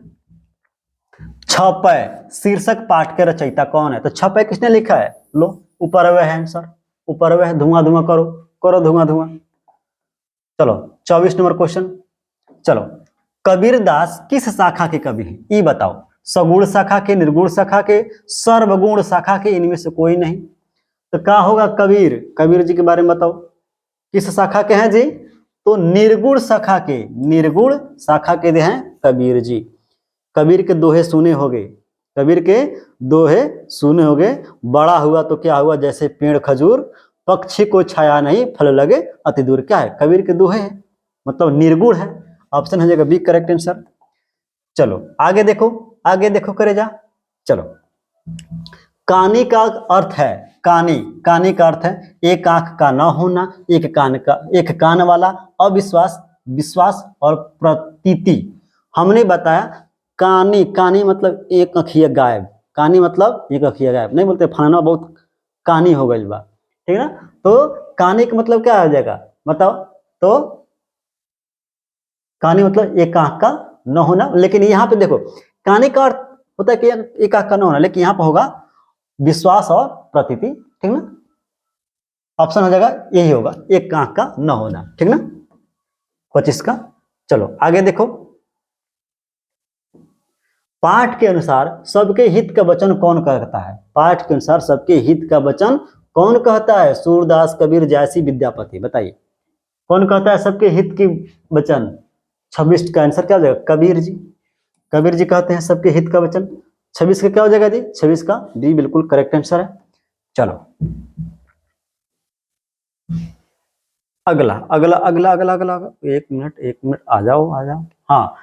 छपय शीर्षक पाठ के रचयिता कौन है? तो छपय किसने लिखा है? लो ऊपर वह है आंसर, ऊपर वह, धुआं धुआं करो, करो धुआं धुआं। चलो 24 नंबर क्वेश्चन, चलो कबीरदास किस शाखा के कवि हैं? ये बताओ। सगुण शाखा के, निर्गुण शाखा के, सर्वगुण शाखा के? इनमें से कोई नहीं। तो क्या होगा? कबीर, कबीर जी के बारे में बताओ, किस शाखा के हैं जी? तो निर्गुण शाखा के, निर्गुण शाखा के हैं कबीर जी। कबीर के दोहे सुने होगे, कबीर के दोहे सुने होगे। बड़ा हुआ तो क्या हुआ, जैसे पेड़ खजूर, पक्षी को छाया नहीं, फल लगे अति दूर। क्या है? कबीर के दोहे हैं, मतलब निर्गुण है। ऑप्शन हो जाएगा बी करेक्ट आंसर। चलो आगे देखो, आगे देखो करे जा। चलो कानी का अर्थ है, कानी, कानी का अर्थ है एक आंख का न होना, एक कान वाला, अविश्वास, विश्वास और प्रतीति। हमने बताया कानी, कानी मतलब एक आंखिया गायब, कानी मतलब एक आंखिया गायब, नहीं बोलते फलाना बहुत कानी हो गई बा, ठीक है ना। तो कानी का मतलब क्या हो जाएगा बताओ? तो कानी मतलब एक आंख का न होना, लेकिन यहाँ पे देखो कानी का अर्थ होता है कि एक आंख का न होना, लेकिन यहाँ पे होगा विश्वास और प्रतीति, ठीक ना। ऑप्शन हो जाएगा यही होगा, एक आंख का न होना, ठीक ना, 25 का। चलो आगे देखो, पाठ के अनुसार सबके हित का वचन कौन कहता है? पाठ के अनुसार सबके हित का वचन कौन कहता है? सूरदास, कबीर, जयसी, विद्यापति। बताइए कौन कहता है सबके हित की वचन? 26 का आंसर क्या हो जाएगा? कबीर जी, कबीर जी कहते हैं सबके हित का वचन। 26 का क्या हो जाएगा जी? 26 का डी बिल्कुल करेक्ट आंसर है। चलो अगला अगला अगला अगला अगला, एक मिनट आ जाओ। हाँ,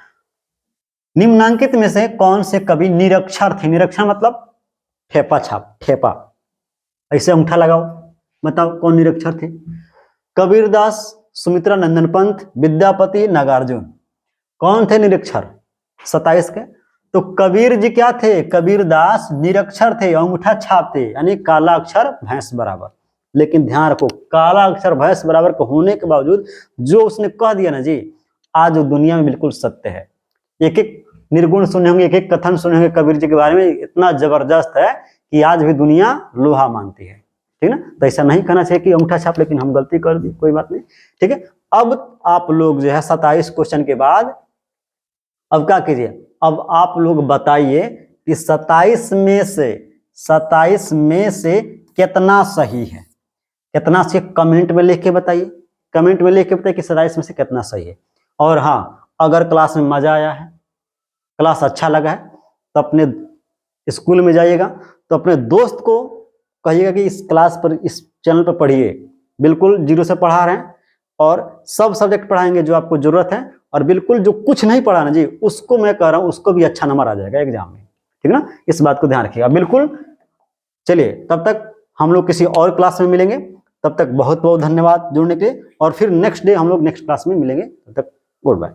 निम्नांकित में से कौन से कवि निरक्षर थे? निरक्षर मतलब ठेपा छाप, ठेपा ऐसे अंगूठा लगाओ, बताओ कौन निरक्षर थे? कबीरदास, सुमित्रा नंदन पंत, विद्यापति, नागार्जुन। कौन थे निरक्षर 27 के? तो कबीर जी क्या थे? कबीरदास निरक्षर थे, अंगूठा छाप थे, यानी काला अक्षर भैंस बराबर। लेकिन ध्यान रखो, काला अक्षर भैंस बराबर के होने के बावजूद जो उसने कह दिया ना जी, आज दुनिया में बिल्कुल सत्य है। एक एक निर्गुण सुने होंगे, एक एक कथन सुने होंगे कबीर जी के बारे में, इतना जबरदस्त है कि आज भी दुनिया लोहा मानती है। ठीक ना? तो ऐसा नहीं कहना चाहिए कि अंगूठा छाप, लेकिन हम गलती कर दी, कोई बात नहीं। ठीक है, अब आप लोग जो है 27 क्वेश्चन के बाद अब क्या कीजिए, अब आप लोग बताइए कि 27 में से कितना सही है। कितना से कमेंट में लिख के बताइए, कमेंट में लिख के बताइए कि 27 में से कितना सही है। और हाँ, अगर क्लास में मजा आया है, क्लास अच्छा लगा है, तो अपने स्कूल में जाइएगा तो अपने दोस्त को कहिएगा कि इस क्लास पर, इस चैनल पर पढ़िए। बिल्कुल जीरो से पढ़ा रहे हैं और सब सब्जेक्ट पढ़ाएंगे जो आपको जरूरत है, और बिल्कुल जो कुछ नहीं पढ़ा ना जी, उसको मैं कह रहा हूं उसको भी अच्छा नंबर आ जाएगा एग्जाम में। ठीक ना? इस बात को ध्यान रखिएगा बिल्कुल। चलिए, तब तक हम लोग किसी और क्लास में मिलेंगे। तब तक बहुत बहुत धन्यवाद जुड़ने के लिए, और फिर नेक्स्ट डे हम लोग नेक्स्ट क्लास में मिलेंगे। तब तक गुड बाय।